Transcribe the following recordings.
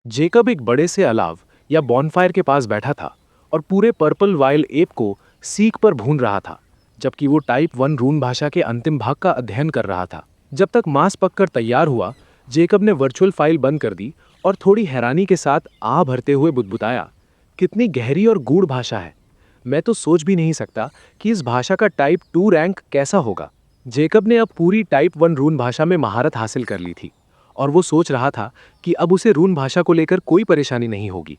Jacob एक बड़े से अलाव या बॉनफायर के पास बैठा था और पूरे पर्पल वाइल्ड एप को सीक पर भून रहा था, जबकि वो टाइप 1 रून भाषा के अंतिम भाग का अध्ययन कर रहा था। जब तक मांस पककर तैयार हुआ, जेकब ने वर्चुअल फाइल बंद कर दी और थोड़ी हैरानी के साथ आह भरते हुए बुदबुदाया, कितनी गहरी और गूढ़ भाषा है। मैं तो सोच भी नहीं सकता कि इस भाषा का टाइप 2 रैंक कैसा होगा। जेकब ने अब पूरी टाइप 1 रून भाषा में महारत हासिल कर ली थी और वो सोच रहा था कि अब उसे रून भाषा को लेकर कोई परेशानी नहीं होगी।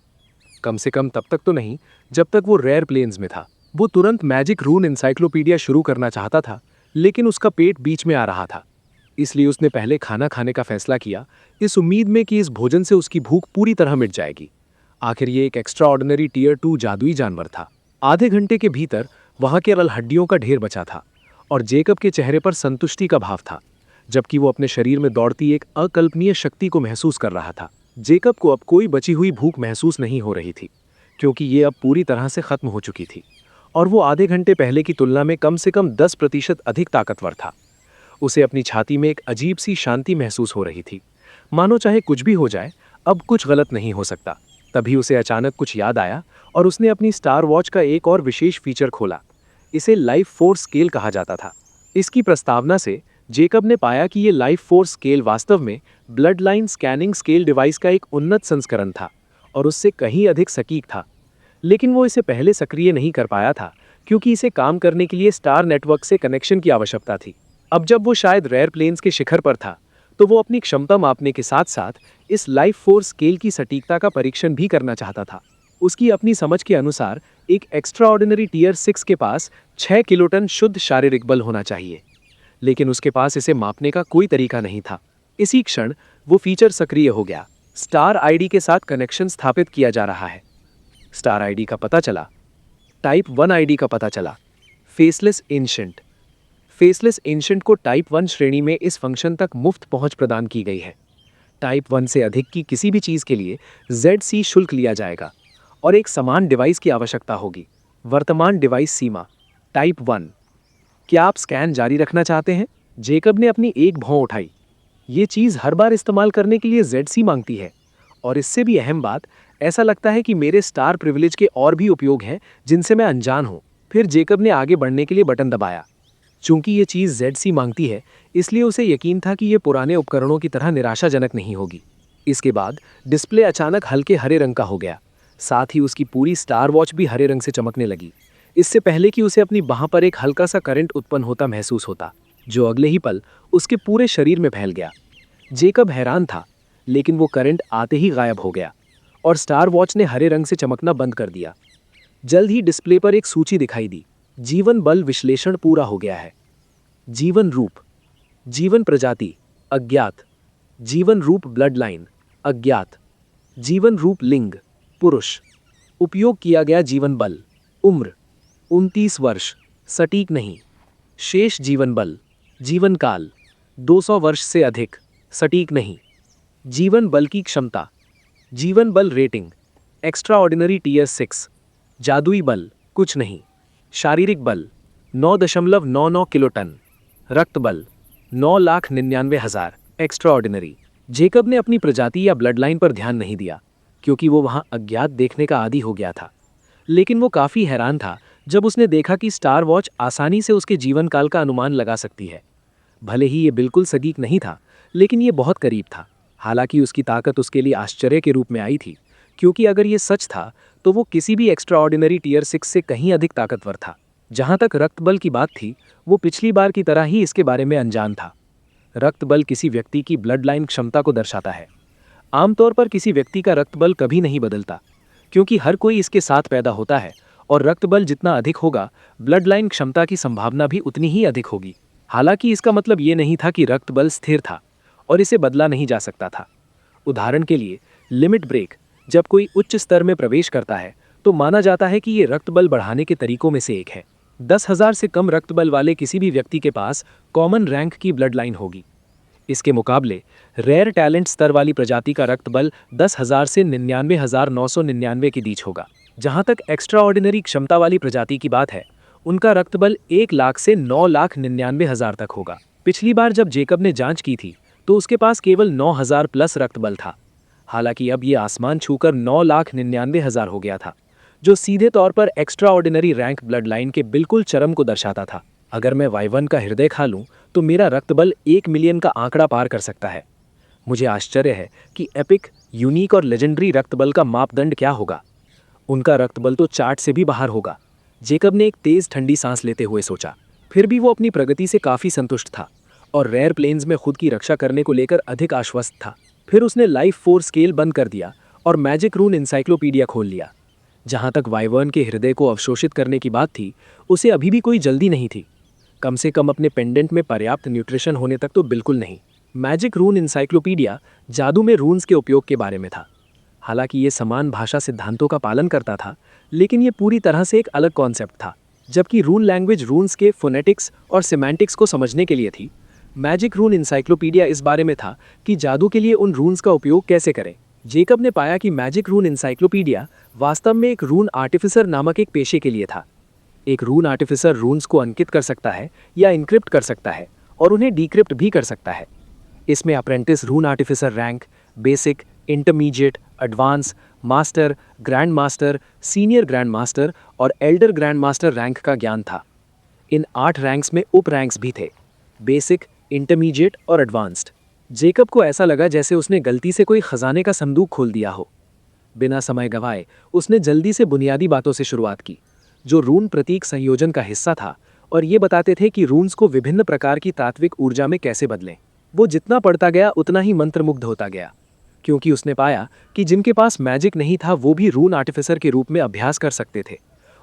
कम से कम तब तक तो नहीं, जब तक वो रेयर प्लेन्स में था। वो तुरंत मैजिक रून इंसाइक्लोपीडिया शुरू करना चाहता था, लेकिन उसका पेट बीच में आ रहा था। इसलिए उसने पहले खाना खाने का फैसला किया, इस उम्मीद में कि इस भोजन से उसकी भूख पूरी तरह मिट जाएगी। आखिर ये एक एक्स्ट्रा ऑर्डिनरी टीयर 2 जादुई जानवर था। आधे घंटे के भीतर वहां केवल हड्डियों का ढेर बचा था और जेकब के चेहरे पर संतुष्टि का भाव था, जबकि वो अपने शरीर में दौड़ती एक अकल्पनीय शक्ति को महसूस कर रहा था। जेकब को अब कोई बची हुई भूख महसूस नहीं हो रही थी, क्योंकि ये अब पूरी तरह से खत्म हो चुकी थी और वो आधे घंटे पहले की तुलना में कम से कम 10% अधिक ताकतवर था। उसे अपनी छाती में एक अजीब सी शांति महसूस हो रही थी, मानो चाहे कुछ भी हो जाए, अब कुछ गलत नहीं हो सकता। तभी उसे अचानक कुछ याद आया और उसने अपनी स्टार वॉच का एक और विशेष फीचर खोला। इसे लाइफ फोर्स स्केल कहा जाता था। इसकी प्रस्तावना से जेकब ने पाया कि ये लाइफ फोर्स स्केल वास्तव में blood line scanning scale device का एक उन्नत संस्करण था और उससे कहीं अधिक सटीक था। लेकिन वो इसे पहले सक्रिय नहीं कर पाया था, क्योंकि इसे काम करने के लिए स्टार नेटवर्क से कनेक्शन की आवश्यकता थी। अब जब वो शायद रेयर प्लेन्स के शिखर पर था, तो वो अपनी क्षमता मापने के साथ साथ इस लाइफ फोर्स स्केल की सटीकता का परीक्षण भी करना चाहता था। उसकी अपनी समझ के अनुसार एक एक्स्ट्रा ऑर्डिनरी टीयर 6 के पास 6 किलोटन शुद्ध शारीरिक बल होना चाहिए, लेकिन उसके पास इसे मापने का कोई तरीका नहीं था। इसी क्षण वो फीचर सक्रिय हो गया। स्टार आईडी के साथ कनेक्शन स्थापित किया जा रहा है। स्टार आईडी का पता चला, टाइप 1 आईडी का पता चला, फेसलेस एंशंट। फेसलेस एंशंट को टाइप 1 श्रेणी में इस फंक्शन तक मुफ्त पहुंच प्रदान की गई है। टाइप 1 से अधिक की किसी भी चीज के लिए ZC शुल्क लिया जाएगा और एक समान डिवाइस की आवश्यकता होगी। वर्तमान डिवाइस सीमा टाइप 1। क्या आप स्कैन जारी रखना चाहते हैं? जेकब ने अपनी एक भौं उठाई। ये चीज हर बार इस्तेमाल करने के लिए ZC मांगती है, और इससे भी अहम बात, ऐसा लगता है कि मेरे स्टार प्रिविलेज के और भी उपयोग हैं जिनसे मैं अनजान हूं। फिर जेकब ने आगे बढ़ने के लिए बटन दबाया। चूंकि ये चीज ZC मांगती है, इसलिए उसे यकीन था कि ये पुराने उपकरणों की तरह निराशाजनक नहीं होगी। इसके बाद डिस्प्ले अचानक हल्के हरे रंग का हो गया। साथ ही उसकी पूरी स्टार वॉच भी हरे रंग से चमकने लगी, इससे पहले कि उसे अपनी बाह पर एक हल्का सा करंट उत्पन्न होता महसूस होता, जो अगले ही पल उसके पूरे शरीर में फैल गया। जेकब हैरान था, लेकिन वो करंट आते ही गायब हो गया और स्टार वॉच ने हरे रंग से चमकना बंद कर दिया। जल्द ही डिस्प्ले पर एक सूची दिखाई दी। जीवन बल विश्लेषण पूरा हो गया है। जीवन रूप, जीवन प्रजाति अज्ञात, जीवन रूप ब्लड लाइन अज्ञात, जीवन रूप लिंग पुरुष, उपयोग किया गया जीवन बल उम्र 29 वर्ष सटीक नहीं, शेष जीवन बल जीवन काल 200 वर्ष से अधिक सटीक नहीं, जीवन बल की क्षमता, जीवन बल रेटिंग एक्स्ट्रा ऑर्डिनरी टीयर 6, जादुई बल कुछ नहीं, शारीरिक बल 9.99 किलोटन, रक्त बल 9,99,000 एक्स्ट्रा ऑर्डिनरी। जेकब ने अपनी प्रजाति या ब्लड लाइन पर ध्यान नहीं दिया, क्योंकि वो वहां अज्ञात देखने का आदी हो गया था। लेकिन वो काफी हैरान था जब उसने देखा कि स्टार वॉच आसानी से उसके जीवन काल का अनुमान लगा सकती है। भले ही ये बिल्कुल सटीक नहीं था, लेकिन ये बहुत करीब था। हालांकि उसकी ताकत उसके लिए आश्चर्य के रूप में आई थी, क्योंकि अगर ये सच था तो वो किसी भी एक्स्ट्रा ऑर्डिनरी टीयर 6 से कहीं अधिक ताकतवर था। जहां तक रक्त बल की बात थी, वो पिछली बार की तरह ही इसके बारे में अनजान था। रक्त बल किसी व्यक्ति की ब्लड लाइन क्षमता को दर्शाता है। आमतौर पर किसी व्यक्ति का रक्त बल कभी नहीं बदलता, क्योंकि हर कोई इसके साथ पैदा होता है और रक्त बल जितना अधिक होगा, ब्लड लाइन क्षमता की संभावना भी उतनी ही अधिक होगी। हालांकि इसका मतलब ये नहीं था कि रक्त बल स्थिर था और इसे बदला नहीं जा सकता था। उदाहरण के लिए, लिमिट ब्रेक जब कोई उच्च स्तर में प्रवेश करता है तो माना जाता है कि ये रक्त बल बढ़ाने के तरीकों में से एक है। 10,000 से कम रक्त बल वाले किसी भी व्यक्ति के पास कॉमन रैंक की ब्लड लाइन होगी। इसके मुकाबले रेयर टैलेंट स्तर वाली प्रजाति का रक्त बल 10,000 से 99,999 के बीच होगा। जहां तक एक्स्ट्रा ऑर्डिनरी क्षमता वाली प्रजाति की बात है, उनका रक्त बल 1 लाख से 9,99,000 तक होगा। पिछली बार जब जेकब ने जांच की थी तो उसके पास केवल 9,000 प्लस रक्त बल था। हालांकि अब ये आसमान छूकर 9,99,000 हो गया था, जो सीधे तौर पर extra ordinary rank blood line के बिल्कुल चरम को दर्शाता था। अगर मैं वाइवन का हृदय खा लूं तो मेरा रक्त बल 1 मिलियन का आंकड़ा पार कर सकता है। मुझे आश्चर्य है कि एपिक, यूनिक और लेजेंडरी रक्त बल का मापदंड क्या होगा। उनका रक्त बल तो चार्ट से भी बाहर होगा। जेकब ने एक तेज ठंडी सांस लेते हुए सोचा। फिर भी वो अपनी प्रगति से काफी संतुष्ट था और रेयर प्लेन्स में खुद की रक्षा करने को लेकर अधिक आश्वस्त था। फिर उसने लाइफ फोर्स स्केल बंद कर दिया और मैजिक रून इंसाइक्लोपीडिया खोल लिया। जहां तक वाइवर्न के हृदय को अवशोषित करने की बात थी, उसे अभी भी कोई जल्दी नहीं थी। कम से कम अपने पेंडेंट में पर्याप्त न्यूट्रिशन होने तक तो बिल्कुल नहीं। मैजिक रून इंसाइक्लोपीडिया जादू में रून्स के उपयोग के बारे में था। हालांकि ये समान भाषा सिद्धांतों का पालन करता था, लेकिन ये पूरी तरह से एक अलग कॉन्सेप्ट था। जबकि रून लैंग्वेज रून्स के फोनेटिक्स और सिमेंटिक्स को समझने के लिए थी, मैजिक रून इंसाइक्लोपीडिया इस बारे में था कि जादू के लिए उन रून्स का उपयोग कैसे करें। जेकब ने पाया कि मैजिक रून इंसाइक्लोपीडिया वास्तव में एक रून आर्टिफिसर नामक एक पेशे के लिए था। एक रून आर्टिफिसर रून्स को अंकित कर सकता है या इनक्रिप्ट कर सकता है और उन्हें डिक्रिप्ट भी कर सकता है। इसमें apprentice rune artificer rank, basic, intermediate, advance, master, grand master, senior grand master और एल्डर ग्रैंड मास्टर रैंक का ज्ञान था। इन 8 रैंक्स में उप रैंक्स भी थे, बेसिक, इंटरमीडिएट और एडवांस्ड। जेकब को ऐसा लगा जैसे उसने गलती से कोई खजाने का संदूक खोल दिया हो। बिना समय गंवाए उसने जल्दी से बुनियादी बातों से शुरुआत की, जो रून प्रतीक संयोजन का हिस्सा था और ये बताते थे कि रून्स को विभिन्न प्रकार की तात्विक ऊर्जा में कैसे बदलें। वो जितना पढ़ता गया उतना ही मंत्रमुग्ध होता गया, क्योंकि उसने पाया कि जिनके पास मैजिक नहीं था वो भी रून आर्टिफिसर के रूप में अभ्यास कर सकते थे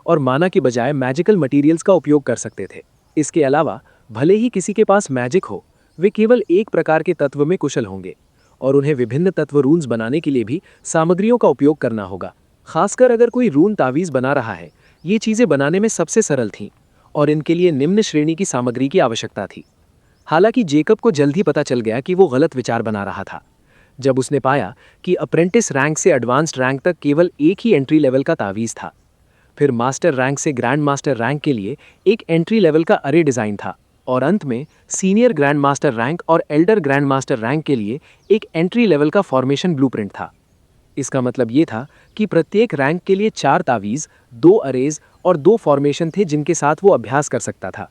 और माना की बजाय मैजिकल मटेरियल्स का उपयोग कर सकते थे। इसके अलावा भले ही किसी के पास मैजिक हो, वे केवल एक प्रकार के तत्व में कुशल होंगे और उन्हें विभिन्न तत्व रून्स बनाने के लिए भी सामग्रियों का उपयोग करना होगा। खासकर अगर कोई रून तावीज बना रहा है, ये चीज़ें बनाने में सबसे सरल थीं और इनके लिए निम्न श्रेणी की सामग्री की आवश्यकता थी। हालांकि जेकब को जल्द ही पता चल गया कि वो गलत विचार बना रहा था, जब उसने पाया कि अप्रेंटिस रैंक से एडवांस्ड रैंक तक केवल एक ही एंट्री लेवल का तावीज़ था। फिर मास्टर रैंक से ग्रैंड मास्टर रैंक के लिए एक एंट्री लेवल का अरे डिज़ाइन था और अंत में सीनियर ग्रैंड मास्टर रैंक और एल्डर ग्रैंड मास्टर रैंक के लिए एक एंट्री लेवल का फॉर्मेशन ब्लूप्रिंट था। इसका मतलब ये था कि प्रत्येक रैंक के लिए 4 तावीज़, 2 अरेज और 2 फॉर्मेशन थे जिनके साथ वो अभ्यास कर सकता था,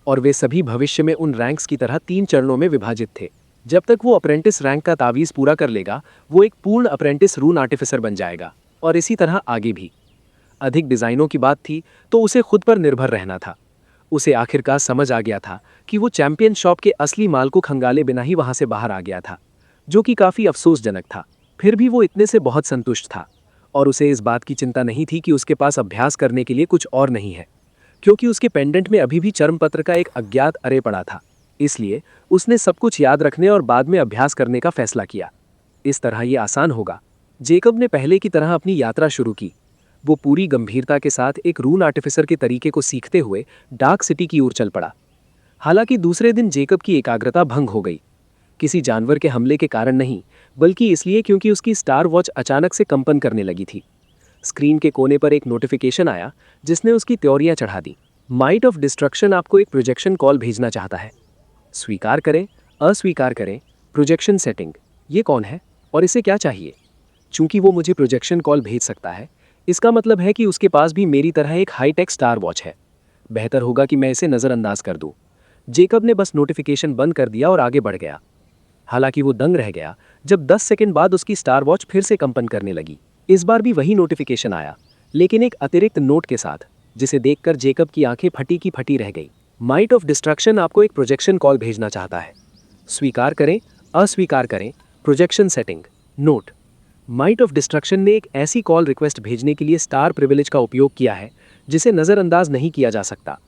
और वे सभी भविष्य में उन रैंक्स की तरह 3 चरणों में विभाजित थे। जब तक वो अप्रेंटिस रैंक का तावीज़ पूरा कर लेगा, वो एक पूर्ण अप्रेंटिस रून आर्टिफिसर बन जाएगा, और इसी तरह आगे भी। अधिक डिज़ाइनों की बात थी तो उसे खुद पर निर्भर रहना था। उसे आखिरकार समझ आ गया था कि वो चैंपियन शॉप के असली माल को खंगाले बिना ही वहां से बाहर आ गया था, जो कि काफ़ी अफसोसजनक था। फिर भी वो इतने से बहुत संतुष्ट था और उसे इस बात की चिंता नहीं थी कि उसके पास अभ्यास करने के लिए कुछ और नहीं है, क्योंकि उसके पेंडेंट में अभी भी चर्मपत्र का एक अज्ञात अरे पड़ा था। इसलिए उसने सब कुछ याद रखने और बाद में अभ्यास करने का फैसला किया। इस तरह ये आसान होगा। जेकब ने पहले की तरह अपनी यात्रा शुरू की। वो पूरी गंभीरता के साथ एक रून आर्टिफिसर के तरीके को सीखते हुए डार्क सिटी की ओर चल पड़ा। हालांकि दूसरे दिन जेकब की एकाग्रता भंग हो गई, किसी जानवर के हमले के कारण नहीं, बल्कि इसलिए क्योंकि उसकी स्टार वॉच अचानक से कंपन करने लगी थी। स्क्रीन के कोने पर एक नोटिफिकेशन आया जिसने उसकी त्योरियां चढ़ा दी। माइट ऑफ डिस्ट्रक्शन आपको एक प्रोजेक्शन कॉल भेजना चाहता है। स्वीकार करें, अस्वीकार करें, प्रोजेक्शन सेटिंग। ये कौन है और इसे क्या चाहिए? चूंकि वो मुझे प्रोजेक्शन कॉल भेज सकता है, इसका मतलब है कि उसके पास भी मेरी तरह एक हाईटेक स्टार वॉच है। बेहतर होगा कि मैं इसे नज़रअंदाज कर दूं। जेकब ने बस नोटिफिकेशन बंद कर दिया और आगे बढ़ गया। हालांकि वो दंग रह गया जब 10 सेकंड बाद उसकी स्टार वॉच फिर से कंपन करने लगी। इस बार भी वही नोटिफिकेशन आया, लेकिन एक अतिरिक्त नोट के साथ, जिसे देखकर जेकब की आंखें फटी की फटी रह गई। माइट ऑफ डिस्ट्रक्शन आपको एक प्रोजेक्शन कॉल भेजना चाहता है। स्वीकार करें, अस्वीकार करें, projection setting. Note: might of destruction ने एक ऐसी कॉल रिक्वेस्ट भेजने के लिए स्टार प्रिविलेज का उपयोग किया है जिसे नज़रअंदाज नहीं किया जा सकता।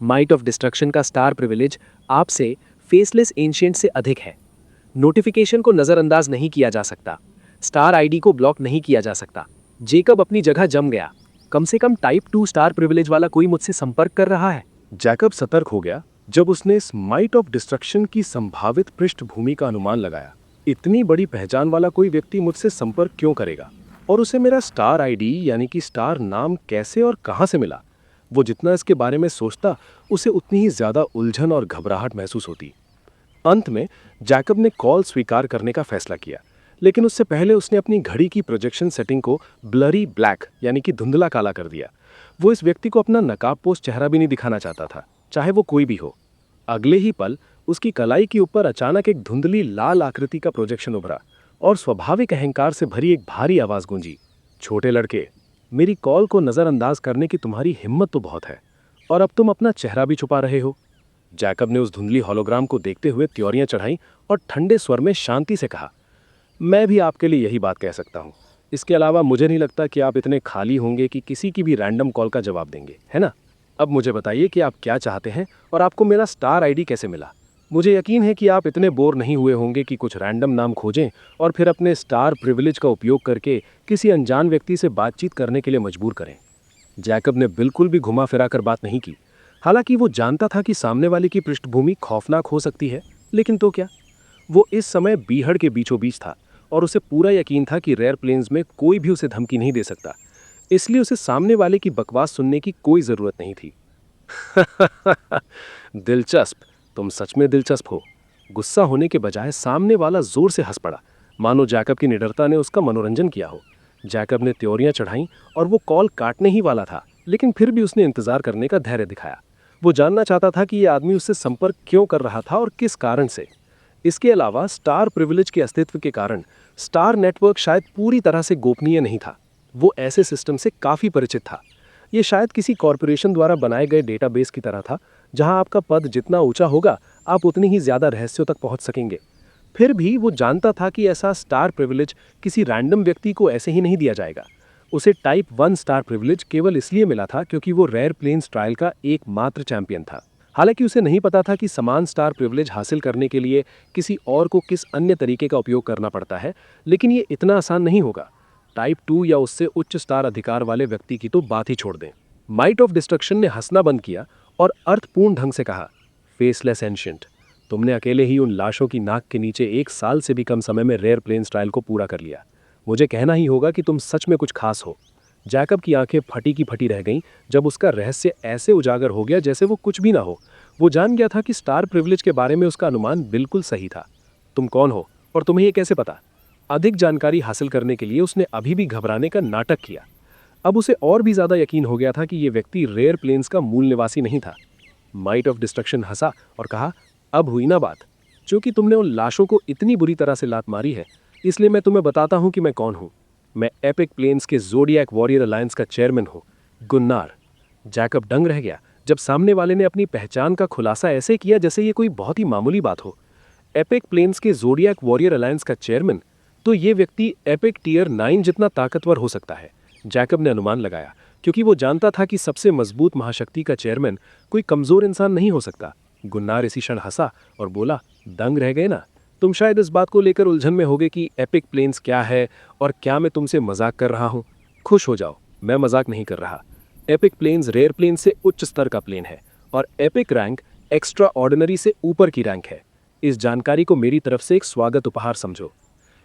माइट ऑफ डिस्ट्रक्शन का स्टार प्रिविलेज आपसे फेसलेस एंशिएंट से अधिक है। नोटिफिकेशन को नज़रअंदाज नहीं किया जा सकता, स्टार आईडी को ब्लॉक नहीं किया जा सकता। जेकब अपनी जगह जम गया। कम से कम टाइप 2 स्टार प्रिविलेज वाला कोई मुझसे संपर्क कर रहा है। जैकब सतर्क हो गया जब उसने इस माइट ऑफ डिस्ट्रक्शन की संभावित पृष्ठभूमि का अनुमान लगाया। इतनी बड़ी पहचान वाला कोई व्यक्ति मुझसे संपर्क क्यों करेगा, और उसे मेरा स्टार आईडी यानी कि स्टार नाम कैसे और कहां से मिला? वो जितना इसके बारे में सोचता, उसे उतनी ही ज्यादा उलझन और घबराहट महसूस होती। अंत में जैकब ने कॉल स्वीकार करने का फैसला किया, लेकिन उससे पहले उसने अपनी घड़ी की प्रोजेक्शन सेटिंग को ब्लरी ब्लैक यानी कि धुंधला काला कर दिया। वो इस व्यक्ति को अपना नकाबपोश चेहरा भी नहीं दिखाना चाहता था, चाहे वो कोई भी हो। अगले ही पल उसकी कलाई के ऊपर अचानक एक धुंधली लाल आकृति का प्रोजेक्शन उभरा और स्वाभाविक अहंकार से भरी एक भारी आवाज गूंजी, छोटे लड़के, मेरी कॉल को नजरअंदाज करने की तुम्हारी हिम्मत तो बहुत है, और अब तुम अपना चेहरा भी छुपा रहे हो। जैकब ने उस धुंधली होलोग्राम को देखते हुए त्योरियां चढ़ाई और ठंडे स्वर में शांति से कहा, मैं भी आपके लिए यही बात कह सकता हूं। इसके अलावा मुझे नहीं लगता कि आप इतने खाली होंगे कि किसी की भी रैंडम कॉल का जवाब देंगे, है ना? अब मुझे बताइए कि आप क्या चाहते हैं और आपको मेरा स्टार आईडी कैसे मिला। मुझे यकीन है कि आप इतने बोर नहीं हुए होंगे कि कुछ रैंडम नाम खोजें और फिर अपने स्टार प्रिविलेज का उपयोग करके किसी अनजान व्यक्ति से बातचीत करने के लिए मजबूर करें। जैकब ने बिल्कुल भी घुमा फिरा कर बात नहीं की। हालांकि वो जानता था कि सामने वाले की पृष्ठभूमि खौफनाक हो सकती है, लेकिन तो क्या, वो इस समय बीहड़ के बीचों बीच था और उसे पूरा यकीन था कि रेयर प्लेन्स में कोई भी उसे धमकी नहीं दे सकता, इसलिए उसे सामने वाले की बकवास सुनने की कोई जरूरत नहीं थी। दिलचस्प, तुम सच में दिलचस्प हो। गुस्सा होने के बजाय सामने वाला जोर से हंस पड़ा, मानो जैकब की निडरता ने उसका मनोरंजन किया हो। जैकब ने त्योरियां चढ़ाईं और वो कॉल काटने ही वाला था, लेकिन फिर भी उसने इंतजार करने का धैर्य दिखाया। वो जानना चाहता था कि ये आदमी उससे संपर्क क्यों कर रहा था और किस कारण से। इसके अलावा स्टार प्रिविलेज के अस्तित्व के कारण स्टार नेटवर्क शायद पूरी तरह से गोपनीय नहीं था। वो ऐसे सिस्टम से काफ़ी परिचित था। ये शायद किसी कॉरपोरेशन द्वारा बनाए गए डेटाबेस की तरह था, जहां आपका पद जितना ऊंचा होगा आप उतनी ही ज़्यादा रहस्यों तक पहुंच सकेंगे। फिर भी वो जानता था कि ऐसा स्टार प्रिविलेज किसी रैंडम व्यक्ति को ऐसे ही नहीं दिया जाएगा। उसे टाइप 1 स्टार प्रिविलेज केवल इसलिए मिला था क्योंकि वो रेयर प्लेन्स ट्रायल का एकमात्र चैंपियन था। हालांकि उसे नहीं पता था कि समान स्टार प्रिविलेज हासिल करने के लिए किसी और को किस अन्य तरीके का उपयोग करना पड़ता है, लेकिन ये इतना आसान नहीं होगा। टाइप 2 या उससे उच्च स्टार अधिकार वाले व्यक्ति की तो बात ही छोड़ दें। माइट ऑफ डिस्ट्रक्शन ने हंसना बंद किया और अर्थपूर्ण ढंग से कहा, फेसलेस एंशिएंट, तुमने अकेले ही उन लाशों की नाक के नीचे 1 साल से भी कम समय में रेयर प्लेन्स ट्रायल को पूरा कर लिया। मुझे कहना ही होगा कि तुम सच में कुछ खास हो। जैकब की आंखें फटी की फटी रह गईं जब उसका रहस्य ऐसे उजागर हो गया जैसे वो कुछ भी ना हो। वो जान गया था कि स्टार प्रिविलेज के बारे में उसका अनुमान बिल्कुल सही था। तुम कौन हो और तुम्हें ये कैसे पता? अधिक जानकारी हासिल करने के लिए उसने अभी भी घबराने का नाटक किया। अब उसे और भी ज्यादा यकीन हो गया था कि ये व्यक्ति रेयर प्लेन्स का मूल निवासी नहीं था। माइट ऑफ डिस्ट्रक्शन हंसा और कहा, अब हुई ना बात। क्योंकि तुमने उन लाशों को इतनी बुरी तरह से लात मारी है, इसलिए मैं तुम्हें बताता हूं कि मैं कौन हूं। मैं एपिक प्लेन्स के ज़ोडिएक वॉरियर अलायंस का चेयरमैन हूं, गुन्नार। जैकब दंग रह गया जब सामने वाले ने अपनी पहचान का खुलासा ऐसे किया जैसे ये कोई बहुत ही मामूली बात हो। एपिक प्लेन्स के ज़ोडिएक वॉरियर अलायंस का चेयरमैन, तो ये व्यक्ति एपिक टियर 9 जितना ताकतवर हो सकता है। जैकब ने अनुमान लगाया, क्योंकि वो जानता था कि सबसे मजबूत महाशक्ति का चेयरमैन कोई कमजोर इंसान नहीं हो सकता। गुन्नार इसी क्षण हंसा और बोला, दंग रह गए ना? तुम शायद इस बात को लेकर उलझन में होगे कि एपिक प्लेन्स क्या है और क्या मैं तुमसे मजाक कर रहा हूं। खुश हो जाओ, मैं मजाक नहीं कर रहा। एपिक प्लेन्स रेयर प्लेन से उच्च स्तर का प्लेन है और एपिक रैंक एक्स्ट्रा ऑर्डिनरी से ऊपर की रैंक है। इस जानकारी को मेरी तरफ से एक स्वागत उपहार समझो।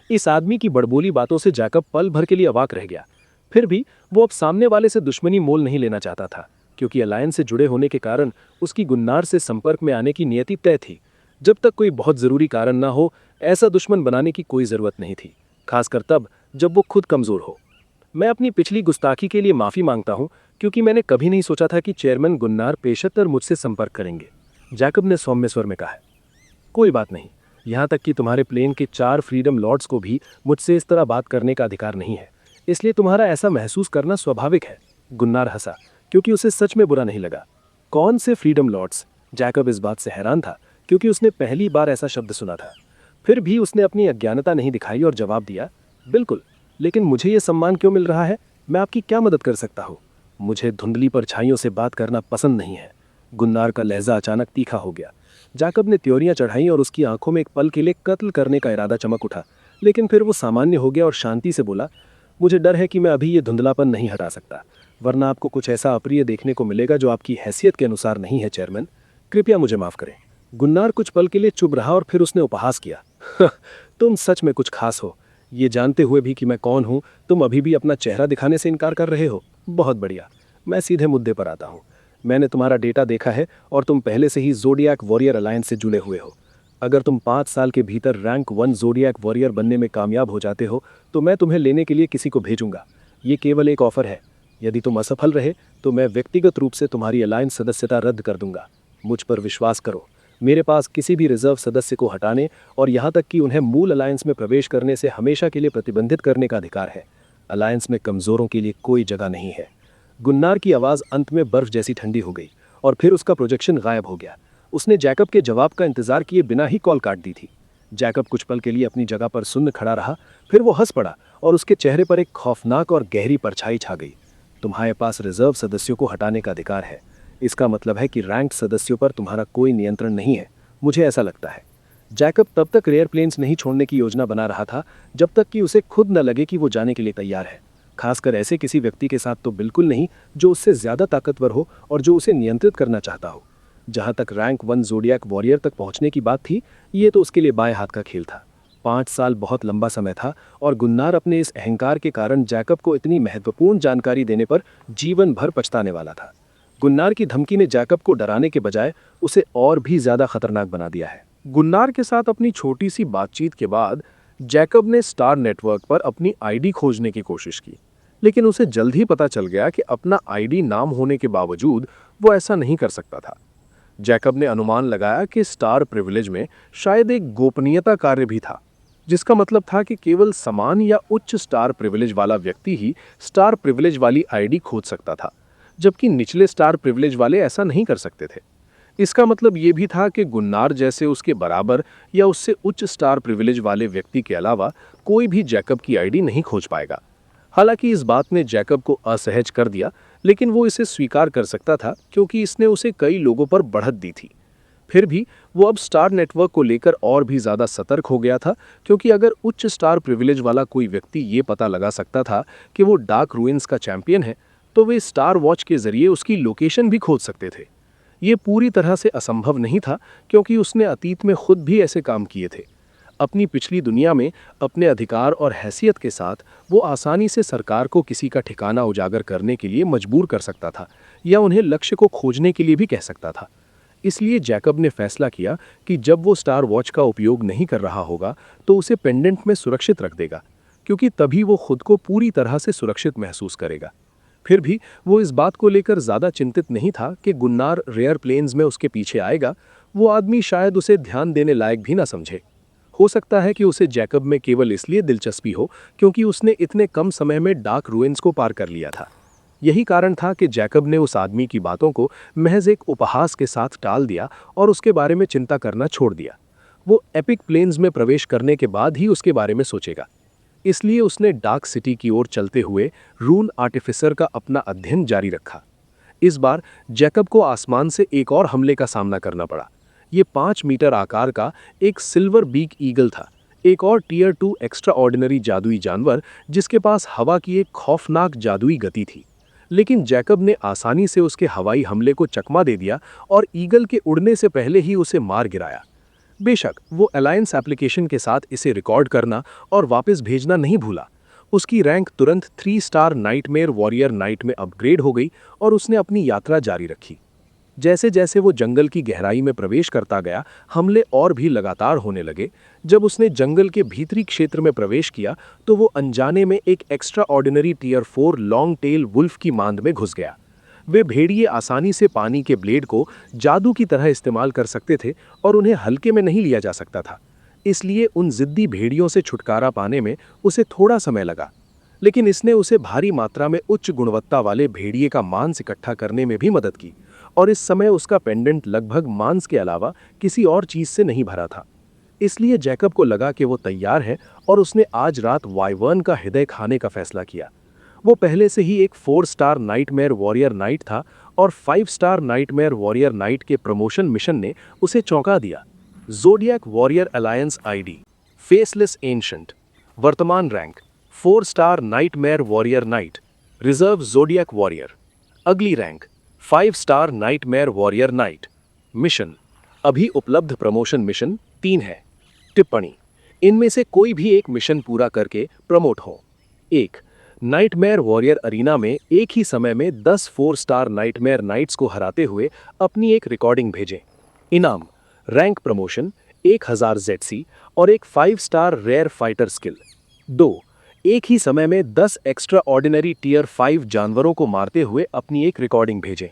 इस आदमी की बड़बोली बातों से जैकब पल भर के लिए अवाक रह गया। फिर भी वो अब सामने वाले से दुश्मनी मोल नहीं लेना चाहता था, क्योंकि अलायंस से जुड़े होने के कारण उसकी गुन्नार से संपर्क में आने की नियति तय थी। जब तक कोई बहुत जरूरी कारण ना हो, ऐसा दुश्मन बनाने की कोई जरूरत नहीं थी, खासकर तब जब वो खुद कमजोर हो। मैं अपनी पिछली गुस्ताखी के लिए माफी मांगता हूं, क्योंकि मैंने कभी नहीं सोचा था कि चेयरमैन गुन्नार पेशेतर मुझसे संपर्क करेंगे। जैकब ने सौम्य स्वर में कहा, कोई बात नहीं, यहाँ तक कि तुम्हारे प्लेन के 4 फ्रीडम लॉर्ड्स को भी मुझसे इस तरह बात करने का अधिकार नहीं है, इसलिए तुम्हारा ऐसा महसूस करना स्वाभाविक है। गुन्नार हंसा, क्योंकि उसे सच में बुरा नहीं लगा। कौन से फ्रीडम लॉर्ड्स? जैकब इस बात से हैरान था, क्योंकि उसने पहली बार ऐसा शब्द सुना था। फिर भी उसने अपनी अज्ञानता नहीं दिखाई और जवाब दिया, बिल्कुल, लेकिन मुझे ये सम्मान क्यों मिल रहा है? मैं आपकी क्या मदद कर सकता हूँ? मुझे धुंधली परछाइयों से बात करना पसंद नहीं है। गुन्नार का लहजा अचानक तीखा हो गया। जैकब ने त्योरियां चढ़ाई और उसकी आंखों में एक पल के लिए कत्ल करने का इरादा चमक उठा, लेकिन फिर वो सामान्य हो गया और शांति से बोला, मुझे डर है कि मैं अभी ये धुंधलापन नहीं हटा सकता, वरना आपको कुछ ऐसा अप्रिय देखने को मिलेगा जो आपकी हैसियत के अनुसार नहीं है चेयरमैन। कृपया मुझे माफ करें। गुन्नार कुछ पल के लिए चुप रहा और फिर उसने उपहास किया, तुम सच में कुछ खास हो। ये जानते हुए भी कि मैं कौन हूँ, तुम अभी भी अपना चेहरा दिखाने से इनकार कर रहे हो। बहुत बढ़िया, मैं सीधे मुद्दे पर आता हूँ। मैंने तुम्हारा डेटा देखा है और तुम पहले से ही ज़ोडिएक वॉरियर अलायंस से जुड़े हुए हो। अगर तुम 5 साल के भीतर रैंक 1 ज़ोडिएक वॉरियर बनने में कामयाब हो जाते हो तो मैं तुम्हें लेने के लिए किसी को भेजूंगा। ये केवल एक ऑफर है। यदि तुम असफल रहे तो मैं व्यक्तिगत रूप से तुम्हारी अलायंस सदस्यता रद्द कर दूंगा। मुझ पर विश्वास करो, मेरे पास किसी भी रिजर्व सदस्य को हटाने और यहाँ तक कि उन्हें मूल अलायंस में प्रवेश करने से हमेशा के लिए प्रतिबंधित करने का अधिकार है। अलायंस में कमज़ोरों के लिए कोई जगह नहीं है। गुन्नार की आवाज़ अंत में बर्फ जैसी ठंडी हो गई और फिर उसका प्रोजेक्शन गायब हो गया। उसने जैकब के जवाब का इंतजार किए बिना ही कॉल काट दी थी। जैकब कुछ पल के लिए अपनी जगह पर सुन्न खड़ा रहा, फिर वो हंस पड़ा और उसके चेहरे पर एक खौफनाक और गहरी परछाई छा गई। तुम्हारे पास रिजर्व सदस्यों को हटाने का अधिकार है। इसका मतलब है कि रैंक्ड सदस्यों पर तुम्हारा कोई नियंत्रण नहीं है, मुझे ऐसा लगता है। जैकब तब तक रेयर प्लेन्स नहीं छोड़ने की योजना बना रहा था जब तक कि उसे खुद न लगे कि वो जाने के लिए तैयार है। खासकर ऐसे किसी व्यक्ति के साथ तो बिल्कुल नहीं जो उससे ज़्यादा ताकतवर हो और जो उसे नियंत्रित करना चाहता हो। जहाँ तक रैंक 1 ज़ोडिएक वॉरियर तक पहुँचने की बात थी, ये तो उसके लिए बाएं हाथ का खेल था। 5 साल बहुत लंबा समय था और गुन्नार अपने इस अहंकार के कारण जैकब को इतनी महत्वपूर्ण जानकारी देने पर जीवन भर पछताने वाला था। गुन्नार की धमकी ने जैकब को डराने के बजाय उसे और भी ज़्यादा खतरनाक बना दिया है। गुन्नार के साथ अपनी छोटी सी बातचीत के बाद जैकब ने स्टार नेटवर्क पर अपनी आईडी खोजने की कोशिश की, लेकिन उसे जल्द ही पता चल गया कि अपना आईडी नाम होने के बावजूद वो ऐसा नहीं कर सकता था। जैकब ने अनुमान लगाया कि स्टार प्रिविलेज में शायद एक गोपनीयता कार्य भी था, जिसका मतलब था कि केवल समान या उच्च स्टार प्रिविलेज वाला व्यक्ति ही स्टार प्रिविलेज वाली आईडी खोज सकता था, जबकि निचले स्टार प्रिविलेज वाले ऐसा नहीं कर सकते थे। इसका मतलब ये भी था कि गुन्नार जैसे उसके बराबर या उससे उच्च स्टार प्रिविलेज वाले व्यक्ति के अलावा कोई भी जैकब की आईडी नहीं खोज पाएगा। हालांकि इस बात ने जैकब को असहज कर दिया, लेकिन वो इसे स्वीकार कर सकता था क्योंकि इसने उसे कई लोगों पर बढ़त दी थी। फिर भी वो अब स्टार नेटवर्क को लेकर और भी ज़्यादा सतर्क हो गया था, क्योंकि अगर उच्च स्टार प्रिविलेज वाला कोई व्यक्ति ये पता लगा सकता था कि वो डार्क रूइंस का चैंपियन है, तो वे स्टार वॉच के जरिए उसकी लोकेशन भी खोज सकते थे। ये पूरी तरह से असंभव नहीं था, क्योंकि उसने अतीत में खुद भी ऐसे काम किए थे। अपनी पिछली दुनिया में अपने अधिकार और हैसियत के साथ वो आसानी से सरकार को किसी का ठिकाना उजागर करने के लिए मजबूर कर सकता था या उन्हें लक्ष्य को खोजने के लिए भी कह सकता था। इसलिए जैकब ने फैसला किया कि जब वो स्टार वॉच का उपयोग नहीं कर रहा होगा तो उसे पेंडेंट में सुरक्षित रख देगा, क्योंकि तभी वो खुद को पूरी तरह से सुरक्षित महसूस करेगा। फिर भी वो इस बात को लेकर ज़्यादा चिंतित नहीं था कि गुन्नार रेयर प्लेन्स में उसके पीछे आएगा। वो आदमी शायद उसे ध्यान देने लायक भी ना समझे। हो सकता है कि उसे जैकब में केवल इसलिए दिलचस्पी हो क्योंकि उसने इतने कम समय में डार्क रूइंस को पार कर लिया था। यही कारण था कि जैकब ने उस आदमी की बातों को महज एक उपहास के साथ टाल दिया और उसके बारे में चिंता करना छोड़ दिया। वो एपिक प्लेन्स में प्रवेश करने के बाद ही उसके बारे में सोचेगा। इसलिए उसने डार्क सिटी की ओर चलते हुए रून आर्टिफिसर का अपना अध्ययन जारी रखा। इस बार जैकब को आसमान से एक और हमले का सामना करना पड़ा। ये 5 मीटर आकार का एक सिल्वर बीक ईगल था, एक और टियर 2 एक्स्ट्रा ऑर्डिनरी जादुई जानवर जिसके पास हवा की एक खौफनाक जादुई गति थी। लेकिन जैकब ने आसानी से उसके हवाई हमले को चकमा दे दिया और ईगल के उड़ने से पहले ही उसे मार गिराया। बेशक वो अलायंस एप्लीकेशन के साथ इसे रिकॉर्ड करना और वापस भेजना नहीं भूला। उसकी रैंक तुरंत 3 स्टार नाइटमेयर वॉरियर नाइट में अपग्रेड हो गई और उसने अपनी यात्रा जारी रखी। जैसे जैसे वो जंगल की गहराई में प्रवेश करता गया, हमले और भी लगातार होने लगे। जब उसने जंगल के भीतरी क्षेत्र में प्रवेश किया तो वो अनजाने में एक extraordinary tier 4 long tail wolf की मांद में घुस गया। वे भेड़िए आसानी से पानी के ब्लेड को जादू की तरह इस्तेमाल कर सकते थे और उन्हें हल्के में नहीं लिया जा सकता था। इसलिए उन जिद्दी भेड़ियों से छुटकारा पाने में उसे थोड़ा समय लगा, लेकिन इसने उसे भारी मात्रा में उच्च गुणवत्ता वाले भेड़िए का मांस इकट्ठा करने में भी मदद की, और इस समय उसका पेंडेंट लगभग मांस के अलावा किसी और चीज से नहीं भरा था। इसलिए जैकब को लगा कि वो तैयार है और उसने आज रात वाइवर्न का हृदय खाने का फैसला किया। वो पहले से ही एक 4 स्टार नाइटमेयर वॉरियर नाइट था और 5 स्टार नाइटमेयर वॉरियर नाइट के प्रमोशन मिशन ने उसे चौंका दिया। Zodiac warrior alliance ID faceless ancient, वर्तमान rank 4 star nightmare warrior knight, reserve zodiac warrior, अगली rank 5 star nightmare warrior knight. Mission अभी उपलब्ध प्रमोशन मिशन 3 है। टिप्पणी, इनमें से कोई भी एक मिशन पूरा करके प्रमोट हो। 1. नाइटमेयर वॉरियर अरीना में एक ही समय में 10 4 स्टार नाइटमेयर नाइट्स को हराते हुए अपनी एक रिकॉर्डिंग भेजें। इनाम रैंक प्रमोशन, 1000 जेडसी और एक 5 स्टार रेयर फाइटर स्किल। 2. एक ही समय में 10 एक्स्ट्रा ऑर्डिनरी टीयर 5 जानवरों को मारते हुए अपनी एक रिकॉर्डिंग भेजें।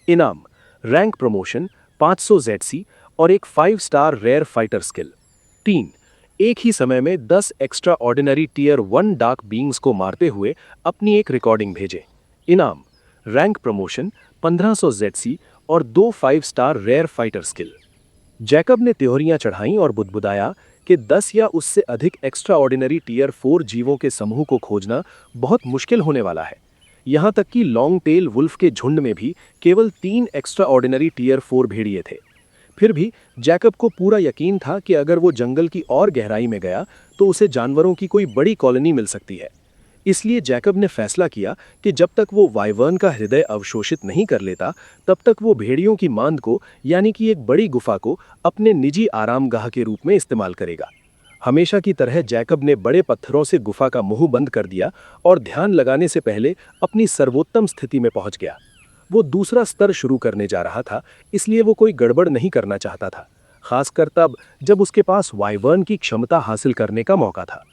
इनाम: रैंक प्रमोशन, 500 जेडसी और एक 5 स्टार रेयर फाइटर स्किल। 3. एक ही समय में 10 extraordinary tier 1 dark beings को मारते हुए अपनी एक रिकॉर्डिंग भेजें। इनाम: रैंक प्रमोशन, 1500 जेडसी और 2 5 star rare fighter skill. Jacob ने त्योरियां चढ़ाईं और बुदबुदाया कि 10 या उससे अधिक एक्स्ट्रा ऑर्डिनरी टीयर 4 जीवों के समूह को खोजना बहुत मुश्किल होने वाला है। यहां तक कि लॉन्ग टेल वुल्फ के झुंड में भी केवल 3 एक्स्ट्रा ऑर्डिनरी टीयर 4 भेड़िए थे। फिर भी जैकब को पूरा यकीन था कि अगर वो जंगल की और गहराई में गया तो उसे जानवरों की कोई बड़ी कॉलोनी मिल सकती है। इसलिए जैकब ने फैसला किया कि जब तक वो वाइवर्न का हृदय अवशोषित नहीं कर लेता तब तक वो भेड़ियों की मांद को, यानी कि एक बड़ी गुफा को, अपने निजी आरामगाह के रूप में इस्तेमाल करेगा। हमेशा की तरह जैकब ने बड़े पत्थरों से गुफा का मुंह बंद कर दिया और ध्यान लगाने से पहले अपनी सर्वोत्तम स्थिति में पहुंच गया। वो दूसरा स्तर शुरू करने जा रहा था, इसलिए वो कोई गड़बड़ नहीं करना चाहता था, खासकर तब जब उसके पास वाइवर्न की क्षमता हासिल करने का मौका था।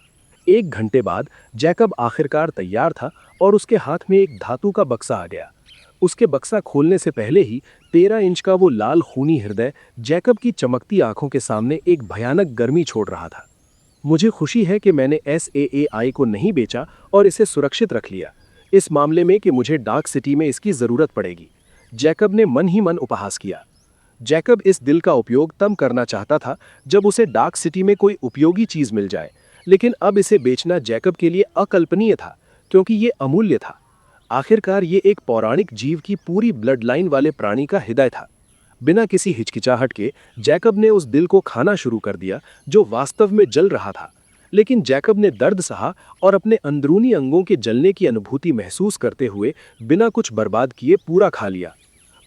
1 घंटे बाद जैकब आखिरकार तैयार था और उसके हाथ में एक धातु का बक्सा आ गया। उसके बक्सा खोलने से पहले ही 13 इंच का वो लाल खूनी हृदय जैकब की चमकती आंखों के सामने एक भयानक गर्मी छोड़ रहा था। मुझे खुशी है कि मैंने SAAI को नहीं बेचा और इसे सुरक्षित रख लिया, इस मामले में कि मुझे डार्क सिटी में इसकी जरूरत पड़ेगी। जैकब ने मन ही मन उपहास किया। जैकब इस दिल का उपयोग तब करना चाहता था जब उसे डार्क सिटी में कोई उपयोगी चीज मिल जाए, लेकिन अब इसे बेचना जैकब के लिए अकल्पनीय था क्योंकि ये अमूल्य था। आखिरकार ये एक पौराणिक जीव की पूरी ब्लड लाइन वाले प्राणी का हृदय था। बिना किसी हिचकिचाहट के जैकब ने उस दिल को खाना शुरू कर दिया जो वास्तव में जल रहा था। लेकिन जैकब ने दर्द सहा और अपने अंदरूनी अंगों के जलने की अनुभूति महसूस करते हुए बिना कुछ बर्बाद किए पूरा खा लिया।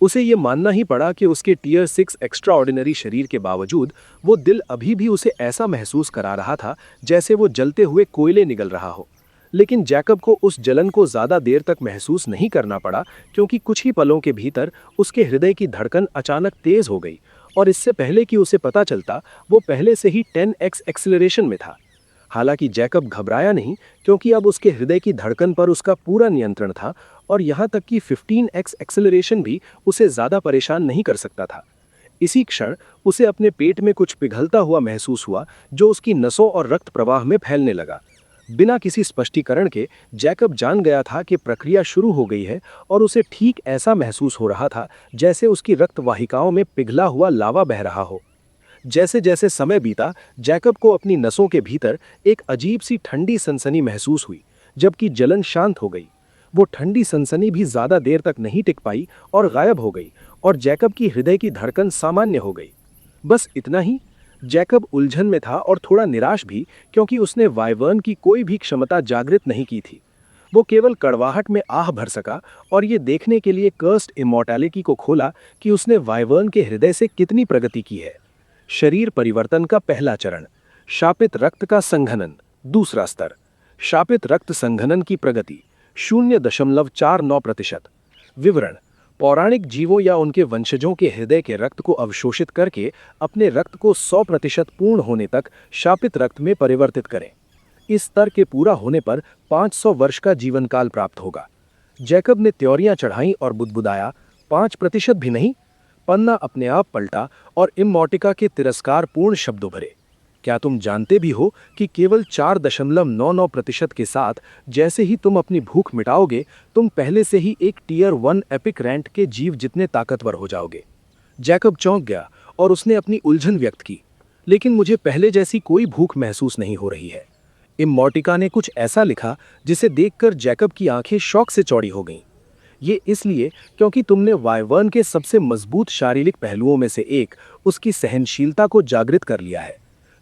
उसे ये मानना ही पड़ा कि उसके टीयर 6 एक्स्ट्रा ऑर्डिनरी शरीर के बावजूद वो दिल अभी भी उसे ऐसा महसूस करा रहा था जैसे वो जलते हुए कोयले निगल रहा हो। लेकिन जैकब को उस जलन को ज्यादा देर तक महसूस नहीं करना पड़ा, क्योंकि कुछ ही पलों के भीतर उसके हृदय की धड़कन अचानक तेज हो गई और इससे पहले कि उसे पता चलता वो पहले से ही 10x एक्सेलरेशन में था। हालांकि जैकब घबराया नहीं, क्योंकि अब उसके हृदय की धड़कन पर उसका पूरा नियंत्रण था और यहाँ तक कि 15x एक्सेलरेशन भी उसे ज्यादा परेशान नहीं कर सकता था। इसी क्षण उसे अपने पेट में कुछ पिघलता हुआ महसूस हुआ जो उसकी नसों और रक्त प्रवाह में फैलने लगा। बिना किसी स्पष्टीकरण के जैकब जान गया था कि प्रक्रिया शुरू हो गई है और उसे ठीक ऐसा महसूस हो रहा था जैसे उसकी रक्त वाहिकाओं में पिघला हुआ लावा बह रहा हो। जैसे जैसे समय बीता, जैकब को अपनी नसों के भीतर एक अजीब सी ठंडी सनसनी महसूस हुई, जबकि जलन शांत हो गई। वो ठंडी सनसनी भी ज्यादा देर तक नहीं टिक पाई और गायब हो गई और जैकब की हृदय की धड़कन सामान्य हो गई। बस इतना ही। जैकब उलझन में था और थोड़ा निराश भी, क्योंकि उसने वाइवर्न की कोई भी क्षमता जागृत नहीं की थी। वो केवल कड़वाहट में आह भर सका और ये देखने के लिए कर्स्ड इमॉर्टैलिटी को खोला कि उसने वाइवर्न के हृदय से कितनी प्रगति की है। शरीर परिवर्तन का पहला चरण, शापित रक्त का संघनन। दूसरा स्तर, शापित रक्त संघनन की प्रगति 0.49%। विवरण: पौराणिक जीवों या उनके वंशजों के हृदय के रक्त को अवशोषित करके अपने रक्त को 100% पूर्ण होने तक शापित रक्त में परिवर्तित करें। इस स्तर के पूरा होने पर 500 वर्ष का जीवन काल प्राप्त होगा। जैकब ने त्योरियां चढ़ाई और बुदबुदाया, 5% भी नहीं। पन्ना अपने आप पलटा और इमोटिका के तिरस्कार पूर्ण शब्दों भरे। क्या तुम जानते भी हो कि केवल 4.99% के साथ जैसे ही तुम अपनी भूख मिटाओगे, तुम पहले से ही एक टीयर 1 एपिक रैंट के जीव जितने ताकतवर हो जाओगे। जैकब चौंक गया और उसने अपनी उलझन व्यक्त की, लेकिन मुझे पहले जैसी कोई भूख महसूस नहीं हो रही है। इमोटिका ने कुछ ऐसा लिखा जिसे देखकर जैकब की आंखें शौक से चौड़ी हो गईं। ये इसलिए क्योंकि तुमने वाइवर्न के सबसे मजबूत शारीरिक पहलुओं में से एक, उसकी सहनशीलता को जागृत कर लिया है।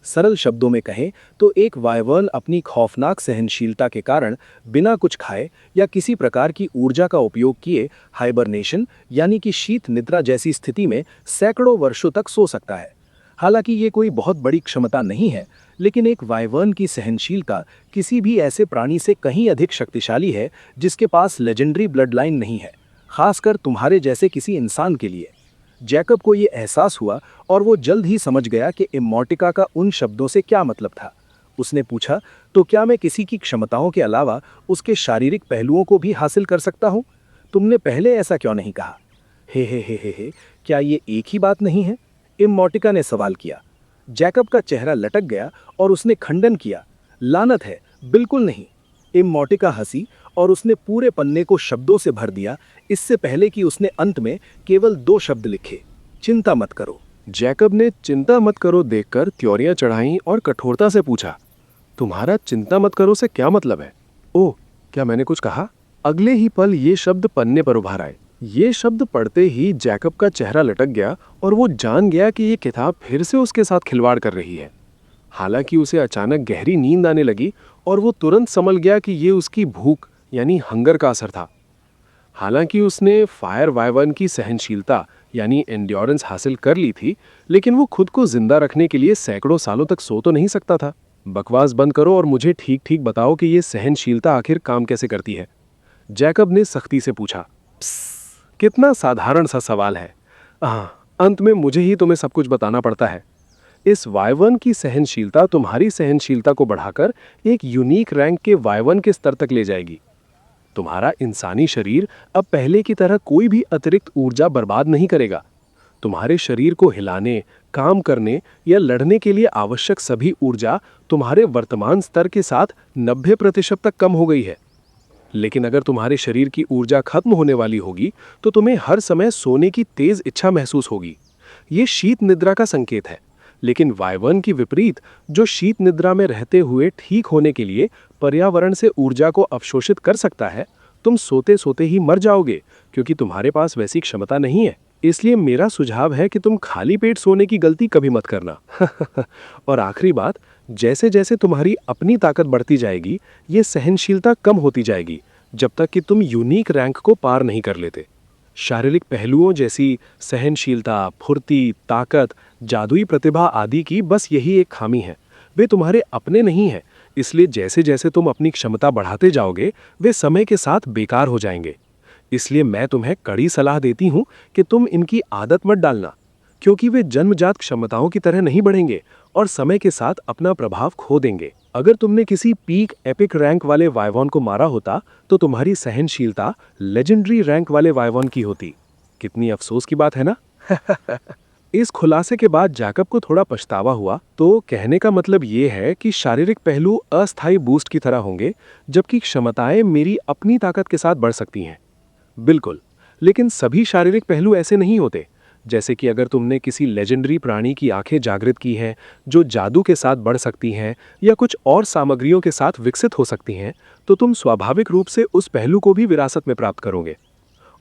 सरल शब्दों में कहें तो एक वाइवर्न अपनी खौफनाक सहनशीलता के कारण बिना कुछ खाए या किसी प्रकार की ऊर्जा का उपयोग किए हाइबरनेशन यानी कि शीत निद्रा जैसी स्थिति में सैकड़ों वर्षों तक सो सकता है। हालांकि ये कोई बहुत बड़ी क्षमता नहीं है, लेकिन एक वाइवर्न की सहनशीलता किसी भी ऐसे प्राणी से कहीं अधिक शक्तिशाली है जिसके पास लेजेंडरी ब्लड लाइन नहीं है, खासकर तुम्हारे जैसे किसी इंसान के लिए। जैकब को ये एहसास हुआ और वो जल्द ही समझ गया कि इमोर्टिका का उन शब्दों से क्या मतलब था। उसने पूछा, तो क्या मैं किसी की क्षमताओं के अलावा उसके शारीरिक पहलुओं को भी हासिल कर सकता हूँ? तुमने पहले ऐसा क्यों नहीं कहा? हे, क्या ये एक ही बात नहीं है? इमोर्टिका ने सवाल किया। जैकब का चेहरा लटक गया और उसने खंडन किया, लानत है, बिल्कुल नहीं। इमोर्टिका हंसी और उसने पूरे पन्ने को शब्दों से भर दिया, इससे पहले कि उसने अंत में केवल 2 शब्द लिखे, चिंता मत करो। जैकब ने चिंता मत करो देखकर त्योरियां चढ़ाईं और कठोरता से पूछा, तुम्हारा चिंता मत करो से क्या मतलब है? ओह, क्या मैंने कुछ कहा? अगले ही पल ये शब्द पन्ने पर उभार आए। ये शब्द पढ़ते ही जैकब का चेहरा लटक गया और वो जान गया कि ये किताब फिर से उसके साथ खिलवाड़ कर रही है। हालांकि उसे अचानक गहरी नींद आने लगी और वो तुरंत समझ गया कि ये उसकी भूख यानी हंगर का असर था। हालांकि उसने फायर वाइवन की सहनशीलता यानी एंड्योरेंस हासिल कर ली थी, लेकिन वो खुद को जिंदा रखने के लिए सैकड़ों सालों तक सो तो नहीं सकता था। बकवास बंद करो और मुझे ठीक ठीक बताओ कि ये सहनशीलता आखिर काम कैसे करती है? जैकब ने सख्ती से पूछा। कितना साधारण सा सवाल है। अंत में मुझे ही तुम्हें सब कुछ बताना पड़ता है। इस वाइवन की सहनशीलता तुम्हारी सहनशीलता को बढ़ाकर एक यूनिक रैंक के वाइवन के स्तर तक ले जाएगी। तुम्हारा इंसानी शरीर अब पहले की तरह कोई भी अतिरिक्त ऊर्जा बर्बाद नहीं करेगा। तुम्हारे शरीर को हिलाने, काम करने या लड़ने के लिए आवश्यक सभी ऊर्जा तुम्हारे वर्तमान स्तर के साथ 90% तक कम हो गई है। लेकिन अगर तुम्हारे शरीर की ऊर्जा खत्म होने वाली होगी तो तुम्हें हर समय सोने की तेज इच्छा महसूस होगी। ये शीत निद्रा का संकेत है। लेकिन वाइवन की विपरीत, जो शीत निद्रा में रहते हुए ठीक होने के लिए पर्यावरण से ऊर्जा को अवशोषित कर सकता है, तुम सोते सोते ही मर जाओगे क्योंकि तुम्हारे पास वैसी क्षमता नहीं है। इसलिए मेरा सुझाव है कि तुम खाली पेट सोने की गलती कभी मत करना। और आखिरी बात, जैसे जैसे तुम्हारी अपनी ताकत बढ़ती जाएगी, ये सहनशीलता कम होती जाएगी जब तक कि तुम यूनिक रैंक को पार नहीं कर लेते। शारीरिक पहलुओं जैसी सहनशीलता, फुर्ती, ताकत, जादुई प्रतिभा आदि की बस यही एक खामी है। वे तुम्हारे अपने नहीं हैं, इसलिए जैसे जैसे तुम अपनी क्षमता बढ़ाते जाओगे, वे समय के साथ बेकार हो जाएंगे। इसलिए मैं तुम्हें कड़ी सलाह देती हूँ कि तुम इनकी आदत मत डालना, क्योंकि वे जन्मजात क्षमताओं की तरह नहीं बढ़ेंगे और समय के साथ अपना प्रभाव खो देंगे। अगर तुमने किसी पीक एपिक रैंक वाले वाइवॉन को मारा होता तो तुम्हारी सहनशीलता लेजेंडरी रैंक वाले वाइवॉन की होती। कितनी अफसोस की बात है ना? इस खुलासे के बाद जैकब को थोड़ा पछतावा हुआ। तो कहने का मतलब ये है कि शारीरिक पहलू अस्थायी बूस्ट की तरह होंगे, जबकि क्षमताएं मेरी अपनी ताकत के साथ बढ़ सकती हैं। बिल्कुल, लेकिन सभी शारीरिक पहलू ऐसे नहीं होते। जैसे कि अगर तुमने किसी लेजेंडरी प्राणी की आंखें जागृत की हैं जो जादू के साथ बढ़ सकती हैं या कुछ और सामग्रियों के साथ विकसित हो सकती हैं, तो तुम स्वाभाविक रूप से उस पहलू को भी विरासत में प्राप्त करोगे।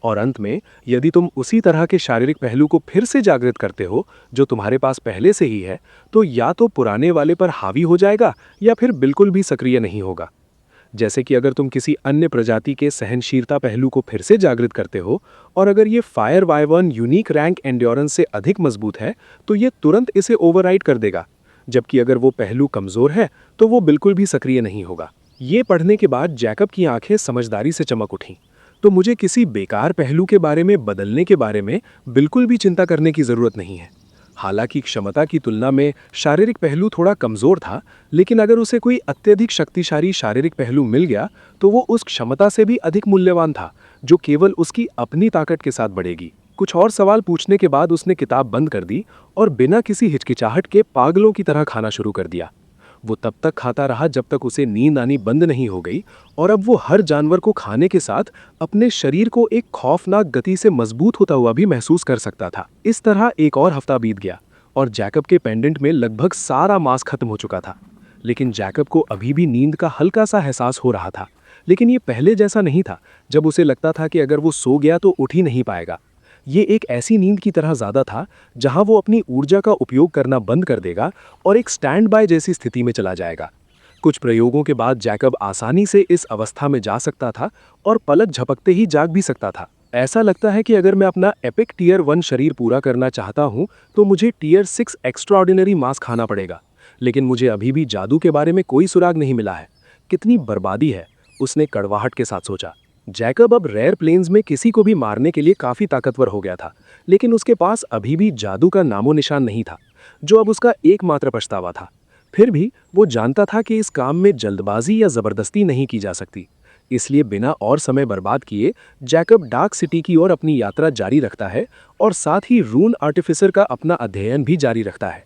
और अंत में, यदि तुम उसी तरह के शारीरिक पहलू को फिर से जागृत करते हो जो तुम्हारे पास पहले से ही है, तो या तो पुराने वाले पर हावी हो जाएगा या फिर बिल्कुल भी सक्रिय नहीं होगा। जैसे कि अगर तुम किसी अन्य प्रजाति के सहनशीलता पहलू को फिर से जागृत करते हो और अगर ये fire Vivian unique rank endurance से अधिक मजबूत है, तो ये तुरंत इसे ओवरराइड कर देगा, जबकि अगर वो पहलू कमजोर है तो वो बिल्कुल भी सक्रिय नहीं होगा। ये पढ़ने के बाद जैकब की आंखें समझदारी से चमक उठीं। तो मुझे किसी बेकार पहलू के बारे में बदलने के बारे में बिल्कुल भी चिंता करने की जरूरत नहीं है। हालांकि क्षमता की तुलना में शारीरिक पहलू थोड़ा कमजोर था, लेकिन अगर उसे कोई अत्यधिक शक्तिशाली शारीरिक पहलू मिल गया तो वो उस क्षमता से भी अधिक मूल्यवान था, जो केवल उसकी अपनी ताकत के साथ बढ़ेगी। कुछ और सवाल पूछने के बाद उसने किताब बंद कर दी और बिना किसी हिचकिचाहट के पागलों की तरह खाना शुरू कर दिया। वो तब तक खाता रहा जब तक उसे नींद आनी बंद नहीं हो गई, और अब वो हर जानवर को खाने के साथ अपने शरीर को एक खौफनाक गति से मजबूत होता हुआ भी महसूस कर सकता था। इस तरह एक और हफ्ता बीत गया और जैकब के पेंडेंट में लगभग सारा मांस खत्म हो चुका था। लेकिन जैकब को अभी भी नींद का हल्का सा एहसास हो रहा था, लेकिन ये पहले जैसा नहीं था जब उसे लगता था कि अगर वो सो गया तो उठ ही नहीं पाएगा। ये एक ऐसी नींद की तरह ज़्यादा था जहां वो अपनी ऊर्जा का उपयोग करना बंद कर देगा और एक स्टैंड बाय जैसी स्थिति में चला जाएगा। कुछ प्रयोगों के बाद जैकब आसानी से इस अवस्था में जा सकता था और पलक झपकते ही जाग भी सकता था। ऐसा लगता है कि अगर मैं अपना एपिक टियर 1 शरीर पूरा करना चाहता हूं तो मुझे टियर 6 एक्स्ट्राऑर्डिनरी मांस खाना पड़ेगा, लेकिन मुझे अभी भी जादू के बारे में कोई सुराग नहीं मिला है। कितनी बर्बादी है, उसने कड़वाहट के साथ सोचा। जैकब अब रेयर प्लेन्स में किसी को भी मारने के लिए काफी ताकतवर हो गया था, लेकिन उसके पास अभी भी जादू का नामो निशान नहीं था, जो अब उसका एकमात्र पछतावा था। फिर भी वो जानता था कि इस काम में जल्दबाजी या जबरदस्ती नहीं की जा सकती। इसलिए बिना और समय बर्बाद किए जैकब डार्क सिटी की ओर अपनी यात्रा जारी रखता है और साथ ही रून आर्टिफिसर का अपना अध्ययन भी जारी रखता है।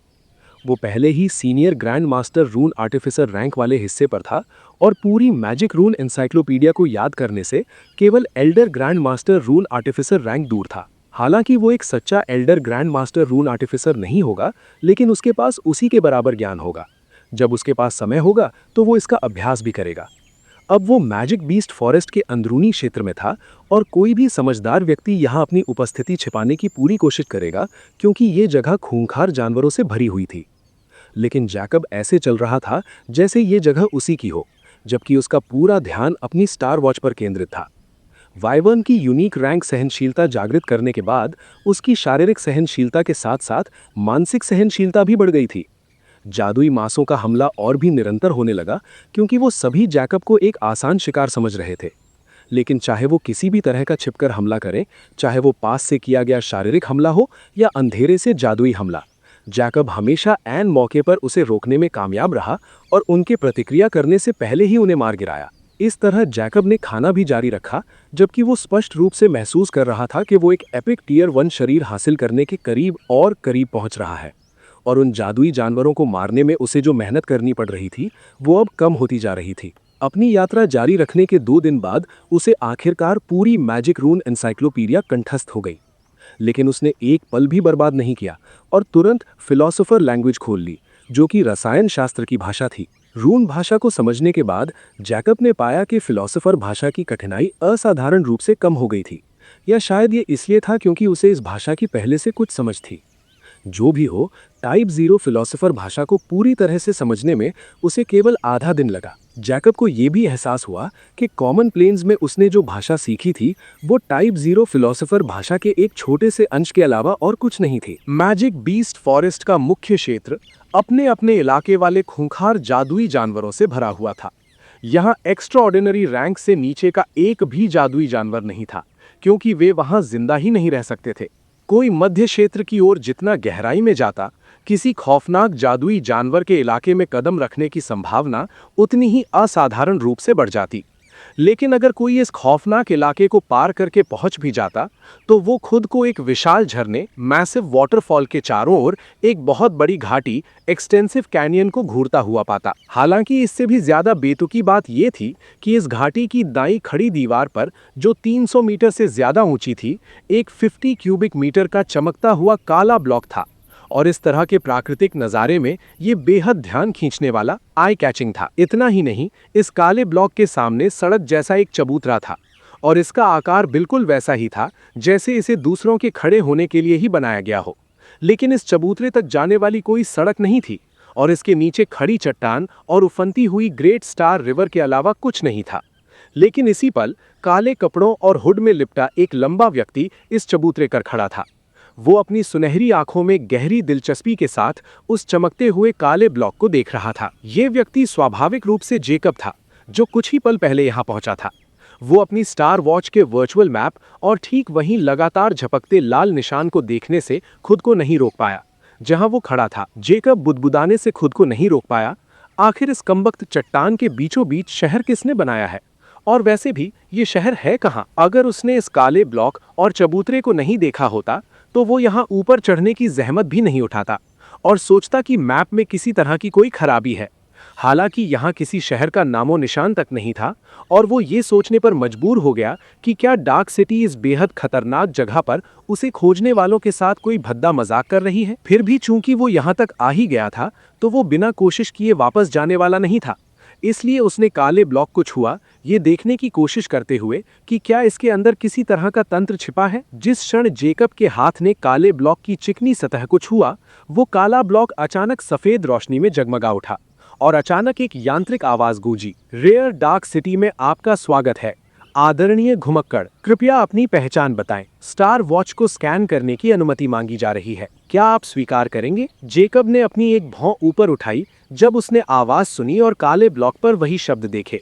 वो पहले ही senior grand master rune artificer rank वाले हिस्से पर था और पूरी मैजिक रून एनसाइक्लोपीडिया को याद करने से केवल elder grand master rune artificer rank दूर था। हालांकि वो एक सच्चा elder grand master rune artificer नहीं होगा, लेकिन उसके पास उसी के बराबर ज्ञान होगा। जब उसके पास समय होगा तो वो इसका अभ्यास भी करेगा। अब वो मैजिक बीस्ट फॉरेस्ट के अंदरूनी क्षेत्र में था और कोई भी समझदार व्यक्ति यहाँ अपनी उपस्थिति छिपाने की पूरी कोशिश करेगा, क्योंकि ये जगह खूंखार जानवरों से भरी हुई थी। लेकिन जैकब ऐसे चल रहा था जैसे ये जगह उसी की हो, जबकि उसका पूरा ध्यान अपनी स्टार वॉच पर केंद्रित था। वाइवर्न की यूनिक रैंक सहनशीलता जागृत करने के बाद उसकी शारीरिक सहनशीलता के साथ साथ मानसिक सहनशीलता भी बढ़ गई थी। जादुई मांसों का हमला और भी निरंतर होने लगा, क्योंकि वो सभी जैकब को एक आसान शिकार समझ रहे थे। लेकिन चाहे वो किसी भी तरह का छिपकर हमला करें, चाहे वो पास से किया गया शारीरिक हमला हो या अंधेरे से जादुई हमला, जैकब हमेशा ऐन मौके पर उसे रोकने में कामयाब रहा और उनके प्रतिक्रिया करने से पहले ही उन्हें मार गिराया। इस तरह जैकब ने खाना भी जारी रखा, जबकि वो स्पष्ट रूप से महसूस कर रहा था कि वो एक एपिक टियर 1 शरीर हासिल करने के करीब और करीब पहुंच रहा है, और उन जादुई जानवरों को मारने में उसे जो मेहनत करनी पड़ रही थी वो अब कम होती जा रही थी। अपनी यात्रा जारी रखने के 2 दिन बाद उसे आखिरकार पूरी मैजिक रून एनसाइक्लोपीडिया कंठस्थ हो गई। लेकिन उसने एक पल भी बर्बाद नहीं किया और तुरंत फिलोसोफर लैंग्वेज खोल ली, जो कि रसायन शास्त्र की भाषा थी। रून भाषा को समझने के बाद जैकब ने पाया कि फिलोसोफर भाषा की कठिनाई असाधारण रूप से कम हो गई थी, या शायद ये इसलिए था क्योंकि उसे इस भाषा की पहले से कुछ समझ थी। जो भी हो, टाइप 0 फिलोसोफर भाषा को पूरी तरह से समझने में उसे केवल आधा दिन लगा। जैकब को यह भी एहसास हुआ कि कॉमन प्लेन्स में उसने जो भाषा सीखी थी वो टाइप 0 फिलोसोफर भाषा के एक छोटे से अंश के अलावा और कुछ नहीं थी। मैजिक बीस्ट फॉरेस्ट का मुख्य क्षेत्र अपने अपने इलाके वाले खूंखार जादुई जानवरों से भरा हुआ था। यहाँ एक्स्ट्राऑर्डिनरी रैंक से नीचे का एक भी जादुई जानवर नहीं था, क्योंकि वे वहां जिंदा ही नहीं रह सकते थे। कोई मध्य क्षेत्र की ओर जितना गहराई में जाता, किसी खौफनाक जादुई जानवर के इलाके में कदम रखने की संभावना उतनी ही असाधारण रूप से बढ़ जाती। लेकिन अगर कोई इस खौफनाक इलाके को पार करके पहुंच भी जाता, तो वो खुद को एक विशाल झरने, मैसिव वाटरफॉल के चारों ओर एक बहुत बड़ी घाटी, एक्सटेंसिव कैनियन को घूरता हुआ पाता। हालांकि इससे भी ज्यादा बेतुकी बात यह थी कि इस घाटी की दाईं खड़ी दीवार पर, जो 300 मीटर से ज्यादा ऊंची थी, एक 50 क्यूबिक मीटर का चमकता हुआ काला ब्लॉक था। और इस तरह के प्राकृतिक नज़ारे में ये बेहद ध्यान खींचने वाला, आई कैचिंग था। इतना ही नहीं, इस काले ब्लॉक के सामने सड़क जैसा एक चबूतरा था, और इसका आकार बिल्कुल वैसा ही था जैसे इसे दूसरों के खड़े होने के लिए ही बनाया गया हो। लेकिन इस चबूतरे तक जाने वाली कोई सड़क नहीं थी, और इसके नीचे खड़ी चट्टान और उफनती हुई ग्रेट स्टार रिवर के अलावा कुछ नहीं था। लेकिन इसी पल काले कपड़ों और हुड में लिपटा एक लंबा व्यक्ति इस चबूतरे पर खड़ा था। वो अपनी सुनहरी आंखों में गहरी दिलचस्पी के साथ उस चमकते हुए काले ब्लॉक को देख रहा था। ये व्यक्ति स्वाभाविक रूप से जेकब था, जो कुछ ही पल पहले यहाँ पहुंचा था। वो अपनी स्टार वॉच के वर्चुअल मैप और ठीक वहीं लगातार झपकते लाल निशान को देखने से खुद को नहीं रोक पाया, जहां वो खड़ा था। जेकब बुदबुदाने से खुद को नहीं रोक पाया। आखिर इस कमबख्त चट्टान के बीचों बीच शहर किसने बनाया है? और वैसे भी ये शहर है कहाँ? अगर उसने इस काले ब्लॉक और चबूतरे को नहीं देखा होता, तो वो यहाँ ऊपर चढ़ने की जहमत भी नहीं उठाता और सोचता कि मैप में किसी तरह की कोई खराबी है। हालांकि यहाँ किसी शहर का नामो निशान तक नहीं था, और वो ये सोचने पर मजबूर हो गया कि क्या डार्क सिटी इस बेहद खतरनाक जगह पर उसे खोजने वालों के साथ कोई भद्दा मजाक कर रही है। फिर भी चूंकि वो यहाँ तक आ ही गया था, तो वो बिना कोशिश किए वापस जाने वाला नहीं था। इसलिए उसने काले ब्लॉक को छुआ, ये देखने की कोशिश करते हुए कि क्या इसके अंदर किसी तरह का तंत्र छिपा है। जिस क्षण जेकब के हाथ ने काले ब्लॉक की चिकनी सतह को छुआ, वो काला ब्लॉक अचानक सफेद रोशनी में जगमगा उठा, और अचानक एक यांत्रिक आवाज गूंजी, रेयर डार्क सिटी में आपका स्वागत है, आदरणीय घुमक्कड़, कृपया अपनी पहचान बताएं। स्टार वॉच को स्कैन करने की अनुमति मांगी जा रही है, क्या आप स्वीकार करेंगे? जेकब ने अपनी एक भौं ऊपर उठाई जब उसने आवाज सुनी और काले ब्लॉक पर वही शब्द देखे।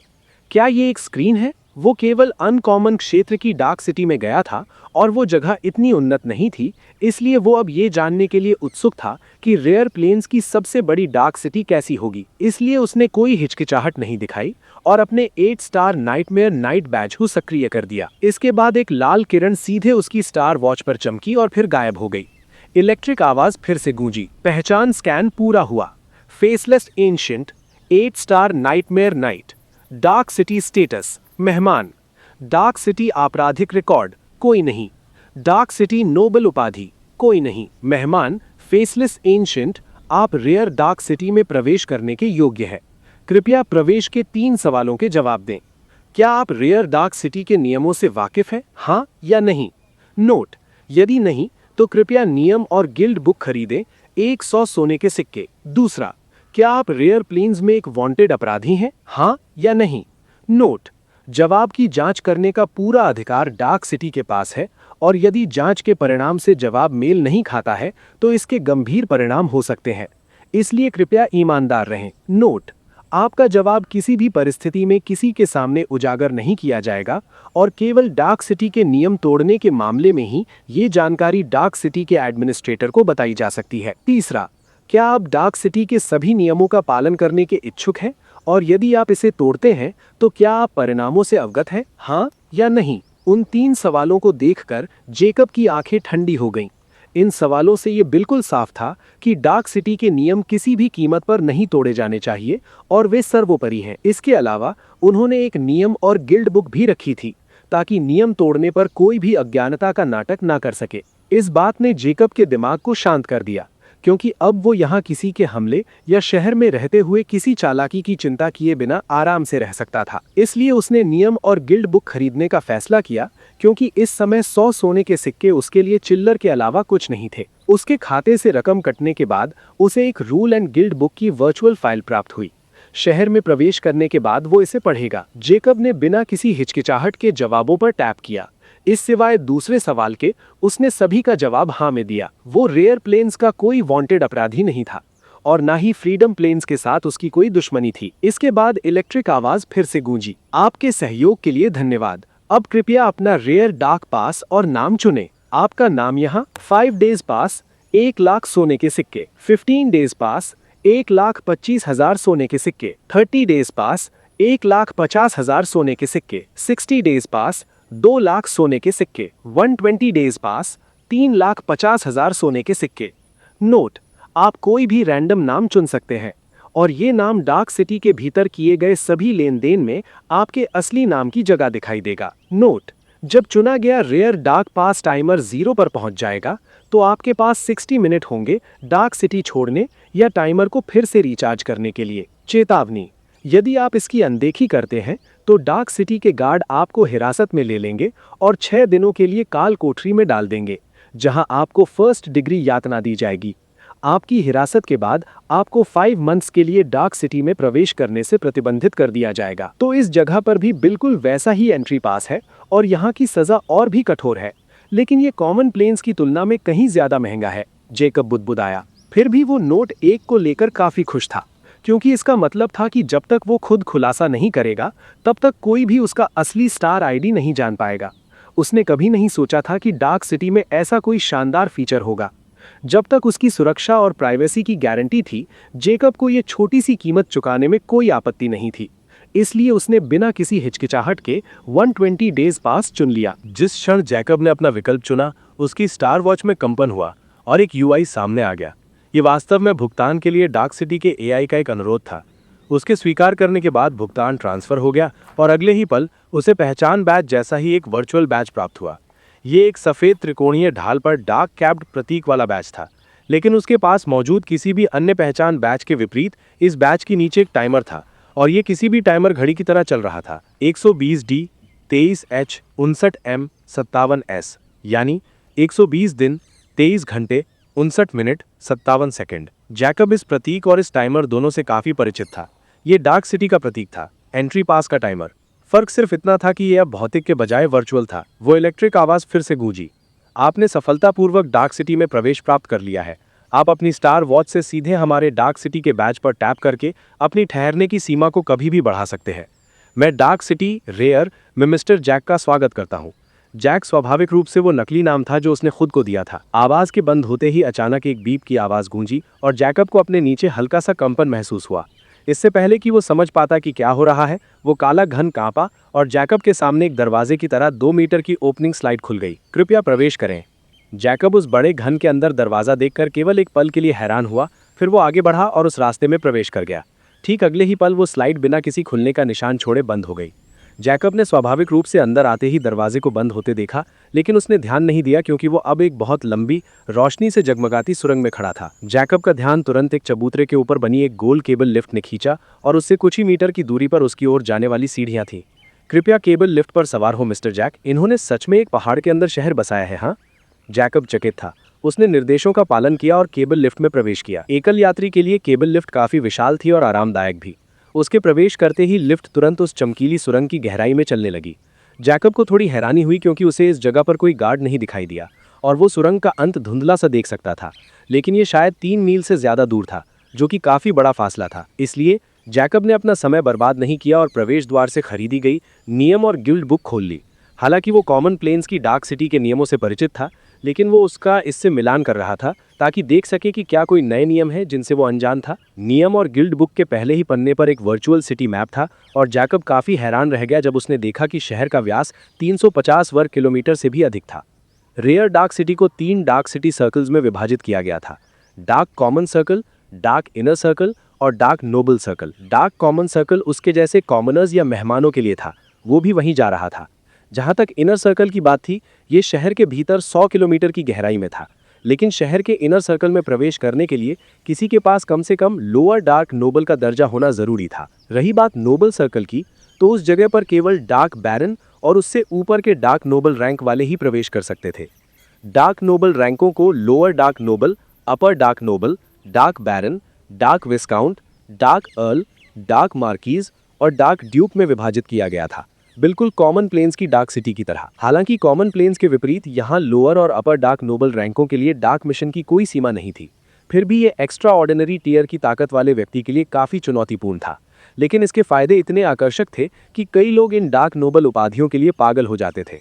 क्या ये एक स्क्रीन है? वो केवल अनकॉमन क्षेत्र की डार्क सिटी में गया था और वो जगह इतनी उन्नत नहीं थी, इसलिए वो अब ये जानने के लिए उत्सुक था कि रेयर प्लेन्स की सबसे बड़ी डार्क सिटी कैसी होगी। इसलिए उसने कोई हिचकिचाहट नहीं दिखाई और अपने 8 स्टार नाइटमेयर नाइट बैज को सक्रिय कर दिया। इसके बाद एक लाल किरण सीधे उसकी स्टार वॉच पर चमकी और फिर गायब हो गई। इलेक्ट्रिक आवाज फिर से गूंजी। पहचान स्कैन पूरा हुआ। Faceless ancient, 8 star nightmare night. Dark city status मेहमान। डार्क सिटी आपराधिक रिकॉर्ड कोई नहीं। डार्क सिटी नोबल उपाधि कोई नहीं। मेहमान फेसलेस एंशिएंट, आप रेयर डार्क सिटी में प्रवेश करने के योग्य है। कृपया प्रवेश के 3 सवालों के जवाब दें। क्या आप रेयर डार्क सिटी के नियमों से वाकिफ हैं? हाँ या नहीं? नोट: यदि नहीं तो कृपया नियम और गिल्ड बुक खरीदें। 100 सोने के सिक्के। दूसरा, क्या आप रेयर प्लेन्स में एक वांटेड अपराधी हैं? हाँ या नहीं? नोट: जवाब की जांच करने का पूरा अधिकार डार्क सिटी के पास है और यदि जांच के परिणाम से जवाब मेल नहीं खाता है तो इसके गंभीर परिणाम हो सकते हैं, इसलिए कृपया ईमानदार रहें। नोट: आपका जवाब किसी भी परिस्थिति में किसी के सामने उजागर नहीं किया जाएगा और केवल डार्क सिटी के नियम तोड़ने के मामले में ही ये जानकारी डार्क सिटी के एडमिनिस्ट्रेटर को बताई जा सकती है। तीसरा, क्या आप डार्क सिटी के सभी नियमों का पालन करने के इच्छुक हैं और यदि आप इसे तोड़ते हैं तो क्या आप परिणामों से अवगत हैं? हाँ या नहीं? उन 3 सवालों को देखकर जेकब की आंखें ठंडी हो गईं। इन सवालों से ये बिल्कुल साफ था कि डार्क सिटी के नियम किसी भी कीमत पर नहीं तोड़े जाने चाहिए और वे सर्वोपरि हैं। इसके अलावा उन्होंने एक नियम और गिल्ड बुक भी रखी थी ताकि नियम तोड़ने पर कोई भी अज्ञानता का नाटक ना कर सके। इस बात ने जेकब के दिमाग को शांत कर दिया, क्योंकि अब वो यहाँ किसी के हमले या शहर में रहते हुए किसी चालाकी की चिंता किए बिना आराम से रह सकता था। इसलिए उसने नियम और गिल्ड बुक खरीदने का फैसला किया, क्योंकि इस समय 100 सोने के सिक्के उसके लिए चिल्लर के अलावा कुछ नहीं थे। उसके खाते से रकम कटने के बाद उसे एक रूल एंड गिल्ड बुक की वर्चुअल फाइल प्राप्त हुई। शहर में प्रवेश करने के बाद वो इसे पढ़ेगा। जेकब ने बिना किसी हिचकिचाहट के जवाबों पर टैप किया। इस सिवाय दूसरे सवाल के उसने सभी का जवाब हाँ में दिया। वो रेयर प्लेन्स का कोई वांटेड अपराधी नहीं था और ना ही फ्रीडम प्लेन्स के साथ उसकी कोई दुश्मनी थी। इसके बाद इलेक्ट्रिक आवाज फिर से गूंजी। आपके सहयोग के लिए धन्यवाद। अब कृपया अपना रेयर डार्क पास और नाम चुनें। आपका नाम यहाँ। 5 डेज पास 1 लाख सोने के सिक्के। 15 डेज पास 1,25,000 सोने के सिक्के। 30 डेज पास 1,50,000 सोने के सिक्के। 60 डेज पास 2 लाख सोने के सिक्के। 120 डेज पास 3,50,000 सोने के सिक्के। नोट: आप कोई भी रैंडम नाम चुन सकते हैं और ये नाम डार्क सिटी के भीतर किए गए सभी लेन देन में आपके असली नाम की जगह दिखाई देगा। नोट: जब चुना गया रेयर डार्क पास टाइमर 0 पर पहुंच जाएगा तो आपके पास 60 मिनट होंगे डार्क सिटी छोड़ने या टाइमर को फिर से रिचार्ज करने के लिए। चेतावनी: यदि आप इसकी अनदेखी करते हैं तो डार्क सिटी के गार्ड आपको हिरासत में ले लेंगे और 6 दिनों के लिए काल कोठरी में डाल देंगे, जहां आपको फर्स्ट डिग्री यातना दी जाएगी। आपकी हिरासत के बाद आपको 5 मंथ्स के लिए डार्क सिटी में प्रवेश करने से प्रतिबंधित कर दिया जाएगा। तो इस जगह पर भी बिल्कुल वैसा ही एंट्री पास है और यहाँ की सजा और भी कठोर है, लेकिन ये कॉमन प्लेन्स की तुलना में कहीं ज्यादा महंगा है। जेकब बुदबुदाया। फिर भी वो नोट 1 को लेकर काफी खुश था, क्योंकि इसका मतलब था कि जब तक वो खुद खुलासा नहीं करेगा तब तक कोई भी उसका असली स्टार आईडी नहीं जान पाएगा। उसने कभी नहीं सोचा था कि डार्क सिटी में ऐसा कोई शानदार फीचर होगा। जब तक उसकी सुरक्षा और प्राइवेसी की गारंटी थी, जेकब को ये छोटी सी कीमत चुकाने में कोई आपत्ति नहीं थी। इसलिए उसने बिना किसी हिचकिचाहट के 120 डेज पास चुन लिया। जिस क्षण जैकब ने अपना विकल्प चुना, उसकी स्टार वॉच में कंपन हुआ और एक यूआई सामने आ गया। ये वास्तव में भुगतान के लिए डार्क सिटी के एआई का एक अनुरोध था। उसके स्वीकार करने के बाद भुगतान ट्रांसफर हो गया और अगले ही पल उसे पहचान बैज जैसा ही एक वर्चुअल बैज प्राप्त हुआ। ये एक सफ़ेद त्रिकोणीय ढाल पर डार्क कैप्ड प्रतीक वाला बैज था, लेकिन उसके पास मौजूद किसी भी अन्य पहचान बैज के विपरीत इस बैज के नीचे एक टाइमर था और ये किसी भी टाइमर घड़ी की तरह चल रहा था। 120D 23H 59M 57S, यानी 120 दिन 23 घंटे 59 मिनट 57 सेकंड। जैकब इस प्रतीक और इस टाइमर दोनों से काफी परिचित था। ये डार्क सिटी का प्रतीक था, एंट्री पास का टाइमर। फर्क सिर्फ इतना था कि यह अब भौतिक के बजाय वर्चुअल था। वो इलेक्ट्रिक आवाज फिर से गूंजी। आपने सफलतापूर्वक डार्क सिटी में प्रवेश प्राप्त कर लिया है। आप अपनी स्टार वॉच से सीधे हमारे डार्क सिटी के बैज पर टैप करके अपनी ठहरने की सीमा को कभी भी बढ़ा सकते हैं। मैं डार्क सिटी रेयर में मिस्टर जैक का स्वागत करता हूँ। जैक स्वाभाविक रूप से वो नकली नाम था जो उसने खुद को दिया था। आवाज के बंद होते ही अचानक एक बीप की आवाज गूंजी और जैकब को अपने नीचे हल्का सा कंपन महसूस हुआ। इससे पहले कि वो समझ पाता कि क्या हो रहा है, वो काला घन कांपा और जैकब के सामने एक दरवाजे की तरह 2 मीटर की ओपनिंग स्लाइड खुल गई। कृपया प्रवेश करें। जैकब उस बड़े घन के अंदर दरवाजा देखकर केवल एक पल के लिए हैरान हुआ, फिर वो आगे बढ़ा और उस रास्ते में प्रवेश कर गया। ठीक अगले ही पल वो स्लाइड बिना किसी खुलने का निशान छोड़े बंद हो गई। जैकब ने स्वाभाविक रूप से अंदर आते ही दरवाजे को बंद होते देखा, लेकिन उसने ध्यान नहीं दिया क्योंकि वो अब एक बहुत लंबी रोशनी से जगमगाती सुरंग में खड़ा था। जैकब का ध्यान तुरंत एक चबूतरे के ऊपर बनी एक गोल केबल लिफ्ट ने खींचा और उससे कुछ ही मीटर की दूरी पर उसकी ओर जाने वाली सीढ़ियां थीं। कृपया केबल लिफ्ट पर सवार हो मिस्टर जैक, इन्होंने सच में एक पहाड़ के अंदर शहर बसाया है। हाँ, जैकब चकित था। उसने निर्देशों का पालन किया और केबल लिफ्ट में प्रवेश किया। एकल यात्री के लिए केबल लिफ्ट काफी विशाल थी और आरामदायक भी। उसके प्रवेश करते ही लिफ्ट तुरंत उस चमकीली सुरंग की गहराई में चलने लगी। जैकब को थोड़ी हैरानी हुई क्योंकि उसे इस जगह पर कोई गार्ड नहीं दिखाई दिया और वो सुरंग का अंत धुंधला सा देख सकता था, लेकिन ये शायद 3 मील से ज्यादा दूर था, जो कि काफी बड़ा फासला था। इसलिए जैकब ने अपना समय बर्बाद नहीं किया और प्रवेश द्वार से खरीदी गई नियम और गिल्ड बुक खोल ली। हालांकि वो कॉमन प्लेन्स की डार्क सिटी के नियमों से परिचित था, लेकिन वो उसका इससे मिलान कर रहा था ताकि देख सके कि क्या कोई नए नियम है जिनसे वो अनजान था। नियम और गिल्ड बुक के पहले ही पन्ने पर एक वर्चुअल सिटी मैप था और जैकब काफी हैरान रह गया जब उसने देखा कि शहर का व्यास 350 वर्ग किलोमीटर से भी अधिक था। रेयर डार्क सिटी को 3 डार्क सिटी सर्कल्स में विभाजित किया गया था: dark common circle, dark inner circle और dark noble circle. Dark common circle उसके जैसे कॉमनर्स या मेहमानों के लिए था, वो भी वहीं जा रहा था। जहां तक इनर सर्कल की बात थी, ये शहर के भीतर 100 किलोमीटर की गहराई में था, लेकिन शहर के इनर सर्कल में प्रवेश करने के लिए किसी के पास कम से कम लोअर डार्क नोबल का दर्जा होना जरूरी था। रही बात नोबल सर्कल की, तो उस जगह पर केवल डार्क बैरन और उससे ऊपर के डार्क नोबल रैंक वाले ही प्रवेश कर सकते थे। डार्क नोबल रैंकों को लोअर डार्क नोबल, अपर डार्क नोबल, डार्क बैरन, डार्क विस्काउंट, डार्क अर्ल, डार्क मार्कीज और डार्क ड्यूक में विभाजित किया गया था, बिल्कुल कॉमन प्लेन्स की डार्क सिटी की तरह। हालांकि कॉमन प्लेन्स के विपरीत यहाँ लोअर और अपर डार्क नोबल रैंकों के लिए डार्क मिशन की कोई सीमा नहीं थी। फिर भी ये एक्स्ट्रा ऑर्डिनरी टीयर की ताकत वाले व्यक्ति के लिए काफ़ी चुनौतीपूर्ण था, लेकिन इसके फायदे इतने आकर्षक थे कि कई लोग इन डार्क नोबल उपाधियों के लिए पागल हो जाते थे,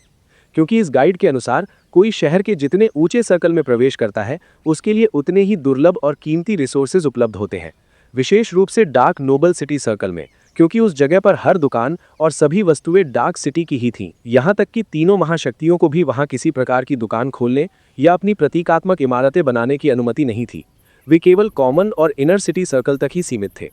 क्योंकि इस गाइड के अनुसार कोई शहर के जितने ऊंचे सर्कल में प्रवेश करता है उसके लिए उतने ही दुर्लभ और कीमती रिसोर्सेज उपलब्ध होते हैं, विशेष रूप से डार्क नोबल सिटी सर्कल में, क्योंकि उस जगह पर हर दुकान और सभी वस्तुएं डार्क सिटी की ही थीं। यहाँ तक कि तीनों महाशक्तियों को भी वहाँ किसी प्रकार की दुकान खोलने या अपनी प्रतीकात्मक इमारतें बनाने की अनुमति नहीं थी। वे केवल कॉमन और इनर सिटी सर्कल तक ही सीमित थे।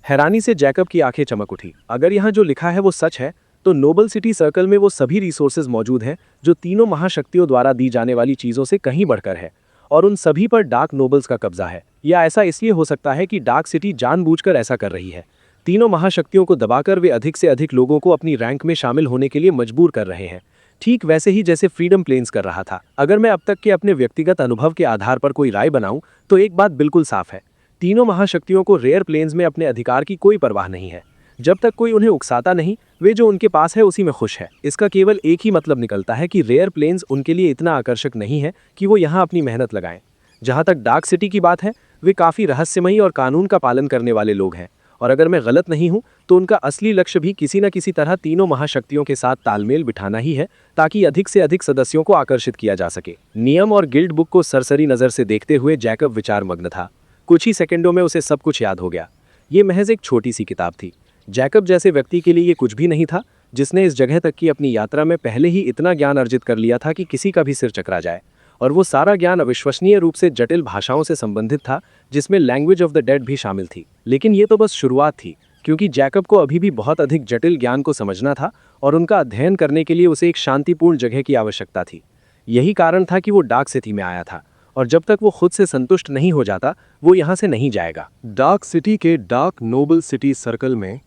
हैरानी से जैकब की आंखें चमक उठी। अगर यहाँ जो लिखा है वो सच है, तो नोबल सिटी सर्कल में वो सभी रिसोर्सेज मौजूद हैं जो तीनों महाशक्तियों द्वारा दी जाने वाली चीज़ों से कहीं बढ़कर है, और उन सभी पर डार्क नोबल्स का कब्जा है। या ऐसा इसलिए हो सकता है कि डार्क सिटी जानबूझकर ऐसा कर रही है। तीनों महाशक्तियों को दबाकर वे अधिक से अधिक लोगों को अपनी रैंक में शामिल होने के लिए मजबूर कर रहे हैं, ठीक वैसे ही जैसे फ्रीडम प्लेन्स कर रहा था। अगर मैं अब तक के अपने व्यक्तिगत अनुभव के आधार पर कोई राय बनाऊं तो एक बात बिल्कुल साफ है, तीनों महाशक्तियों को रेयर प्लेन्स में अपने अधिकार की कोई परवाह नहीं है। जब तक कोई उन्हें उकसाता नहीं, वे जो उनके पास है उसी में खुश है। इसका केवल एक ही मतलब निकलता है कि रेयर प्लेन्स उनके लिए इतना आकर्षक नहीं है कि वो यहाँ अपनी मेहनत लगाएं। जहाँ तक डार्क सिटी की बात है, वे काफ़ी रहस्यमयी और कानून का पालन करने वाले लोग हैं, और अगर मैं गलत नहीं हूं तो उनका असली लक्ष्य भी किसी न किसी तरह तीनों महाशक्तियों के साथ तालमेल बिठाना ही है, ताकि अधिक से अधिक सदस्यों को आकर्षित किया जा सके। नियम और गिल्ड बुक को सरसरी नज़र से देखते हुए जैकब विचारमग्न था। कुछ ही सेकंडों में उसे सब कुछ याद हो गया। ये महज एक छोटी सी किताब थी। जैकब जैसे व्यक्ति के लिए ये कुछ भी नहीं था, जिसने इस जगह तक की अपनी यात्रा में पहले ही इतना ज्ञान अर्जित कर लिया था कि किसी का भी सिर चकरा जाए, और वो सारा ज्ञान अविश्वसनीय रूप से जटिल भाषाओं से संबंधित था, जिसमें लैंग्वेज ऑफ द डेड भी शामिल थी। लेकिन ये तो बस शुरुआत थी, क्योंकि जैकब को अभी भी बहुत अधिक जटिल ज्ञान को समझना था और उनका अध्ययन करने के लिए उसे एक शांतिपूर्ण जगह की आवश्यकता थी। यही कारण था कि वो डार्क सिटी में आया था, और जब तक वो खुद से संतुष्ट नहीं हो जाता वो यहाँ से नहीं जाएगा। डार्क सिटी के डार्क नोबल सिटी सर्कल में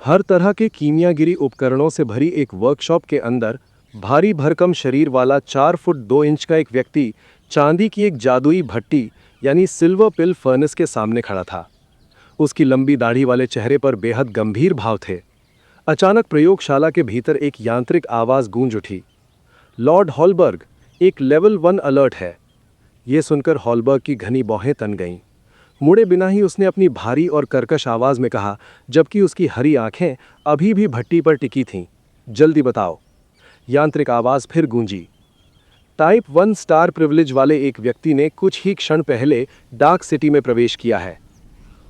हर तरह के कीमियागिरी उपकरणों से भरी एक वर्कशॉप के अंदर भारी भरकम शरीर वाला 4 फुट 2 इंच का एक व्यक्ति चांदी की एक जादुई भट्टी यानी सिल्वर पिल फर्नेस के सामने खड़ा था। उसकी लंबी दाढ़ी वाले चेहरे पर बेहद गंभीर भाव थे। अचानक प्रयोगशाला के भीतर एक यांत्रिक आवाज़ गूंज उठी, लॉर्ड हॉलबर्ग, एक लेवल 1 अलर्ट है। ये सुनकर हॉलबर्ग की घनी भौहें तन गईं। मुड़े बिना ही उसने अपनी भारी और कर्कश आवाज में कहा, जबकि उसकी हरी आंखें अभी भी भट्टी पर टिकी थीं। जल्दी बताओ। यांत्रिक आवाज फिर गूंजी। टाइप 1 स्टार प्रिविलेज वाले एक व्यक्ति ने कुछ ही क्षण पहले डार्क सिटी में प्रवेश किया है।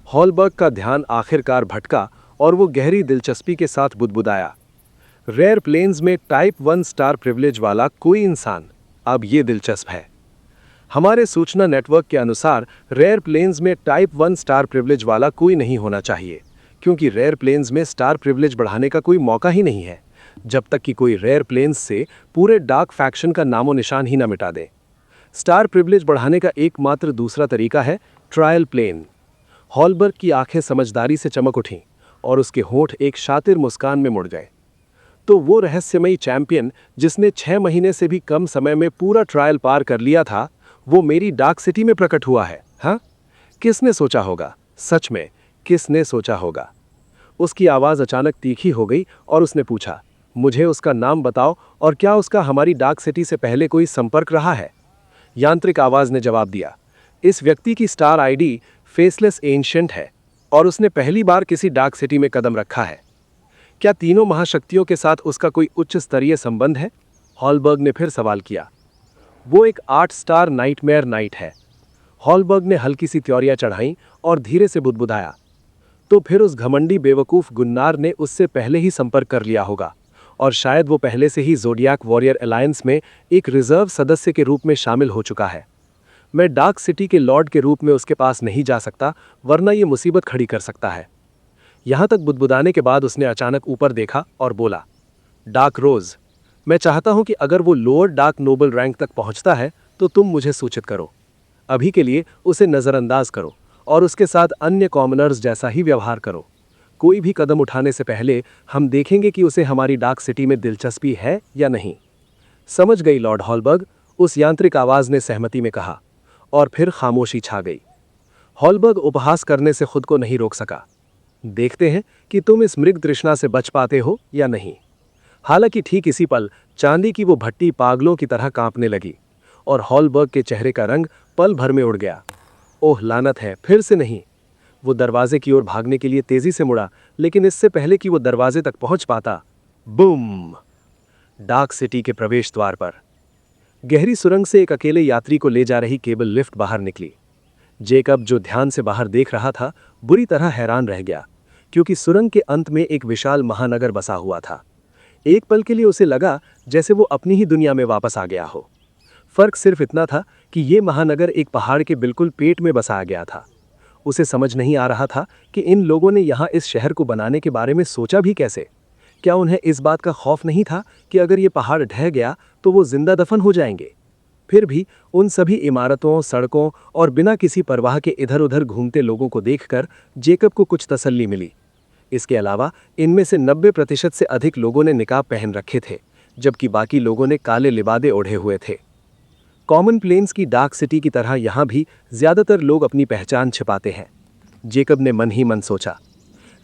हॉलबर्ग का ध्यान आखिरकार भटका और वो गहरी दिलचस्पी के साथ बुदबुदाया। रेयर प्लेन्स में टाइप 1 स्टार प्रिविलेज वाला कोई इंसान। अब ये दिलचस्प है। हमारे सूचना नेटवर्क के अनुसार रेयर प्लेन्स में टाइप 1 स्टार प्रिविलेज वाला कोई नहीं होना चाहिए, क्योंकि रेयर प्लेन्स में स्टार प्रिविलेज बढ़ाने का कोई मौका ही नहीं है, जब तक कि कोई रेयर प्लेन्स से पूरे डार्क फैक्शन का नामो निशान ही ना मिटा दे। स्टार प्रिविलेज बढ़ाने का एकमात्र दूसरा तरीका है ट्रायल प्लेन। हॉलबर्ग की आंखें समझदारी से चमक उठीं और उसके होंठ एक शातिर मुस्कान में मुड़ गए। तो वो रहस्यमयी चैंपियन जिसने 6 महीने से भी कम समय में पूरा ट्रायल पार कर लिया था, वो मेरी डार्क सिटी में प्रकट हुआ है। हाँ, किसने सोचा होगा? सच में किसने सोचा होगा? उसकी आवाज़ अचानक तीखी हो गई और उसने पूछा, मुझे उसका नाम बताओ और क्या उसका हमारी डार्क सिटी से पहले कोई संपर्क रहा है? यांत्रिक आवाज़ ने जवाब दिया, इस व्यक्ति की स्टार आईडी फेसलेस एंशिएंट है और उसने पहली बार किसी डार्क सिटी में कदम रखा है। क्या तीनों महाशक्तियों के साथ उसका कोई उच्च स्तरीय संबंध है? हॉलबर्ग ने फिर सवाल किया। वो एक 8 स्टार नाइटमेयर नाइट है। हॉलबर्ग ने हल्की सी त्योरियां चढ़ाई और धीरे से बुदबुदाया। तो फिर उस घमंडी बेवकूफ गुन्नार ने उससे पहले ही संपर्क कर लिया होगा और शायद वो पहले से ही ज़ोडियाक वॉरियर अलायंस में एक रिजर्व सदस्य के रूप में शामिल हो चुका है। मैं डार्क सिटी के लॉर्ड के रूप में उसके पास नहीं जा सकता, वरना ये मुसीबत खड़ी कर सकता है। यहां तक बुदबुदाने के बाद उसने अचानक ऊपर देखा और बोला, डार्क रोज, मैं चाहता हूं कि अगर वो लोअर डार्क नोबल रैंक तक पहुंचता है तो तुम मुझे सूचित करो। अभी के लिए उसे नज़रअंदाज करो और उसके साथ अन्य कॉमनर्स जैसा ही व्यवहार करो। कोई भी कदम उठाने से पहले हम देखेंगे कि उसे हमारी डार्क सिटी में दिलचस्पी है या नहीं। समझ गई लॉर्ड हॉलबर्ग, उस यांत्रिक आवाज़ ने सहमति में कहा और फिर खामोशी छा गई। हॉलबर्ग उपहास करने से खुद को नहीं रोक सका। देखते हैं कि तुम इस मृग तृष्णा से बच पाते हो या नहीं। हालांकि ठीक इसी पल चांदी की वो भट्टी पागलों की तरह कांपने लगी और हॉलबर्ग के चेहरे का रंग पल भर में उड़ गया। ओह लानत है, फिर से नहीं। वो दरवाजे की ओर भागने के लिए तेजी से मुड़ा, लेकिन इससे पहले कि वो दरवाजे तक पहुंच पाता, बूम! डार्क सिटी के प्रवेश द्वार पर गहरी सुरंग से एक अकेले यात्री को ले जा रही केबल लिफ्ट बाहर निकली। जेकब, जो ध्यान से बाहर देख रहा था, बुरी तरह हैरान रह गया, क्योंकि सुरंग के अंत में एक विशाल महानगर बसा हुआ था। एक पल के लिए उसे लगा जैसे वो अपनी ही दुनिया में वापस आ गया हो। फर्क सिर्फ इतना था कि ये महानगर एक पहाड़ के बिल्कुल पेट में बसाया गया था। उसे समझ नहीं आ रहा था कि इन लोगों ने यहाँ इस शहर को बनाने के बारे में सोचा भी कैसे। क्या उन्हें इस बात का खौफ नहीं था कि अगर ये पहाड़ ढह गया तो वो जिंदा दफन हो जाएंगे? फिर भी उन सभी इमारतों, सड़कों और बिना किसी परवाह के इधर उधर घूमते लोगों को देखकर जेकब को कुछ तसल्ली मिली। इसके अलावा इनमें से 90% से अधिक लोगों ने निकाब पहन रखे थे, जबकि बाकी लोगों ने काले लिबादे ओढ़े हुए थे। कॉमन प्लेन्स की डार्क सिटी की तरह यहाँ भी ज्यादातर लोग अपनी पहचान छिपाते हैं, जेकब ने मन ही मन सोचा।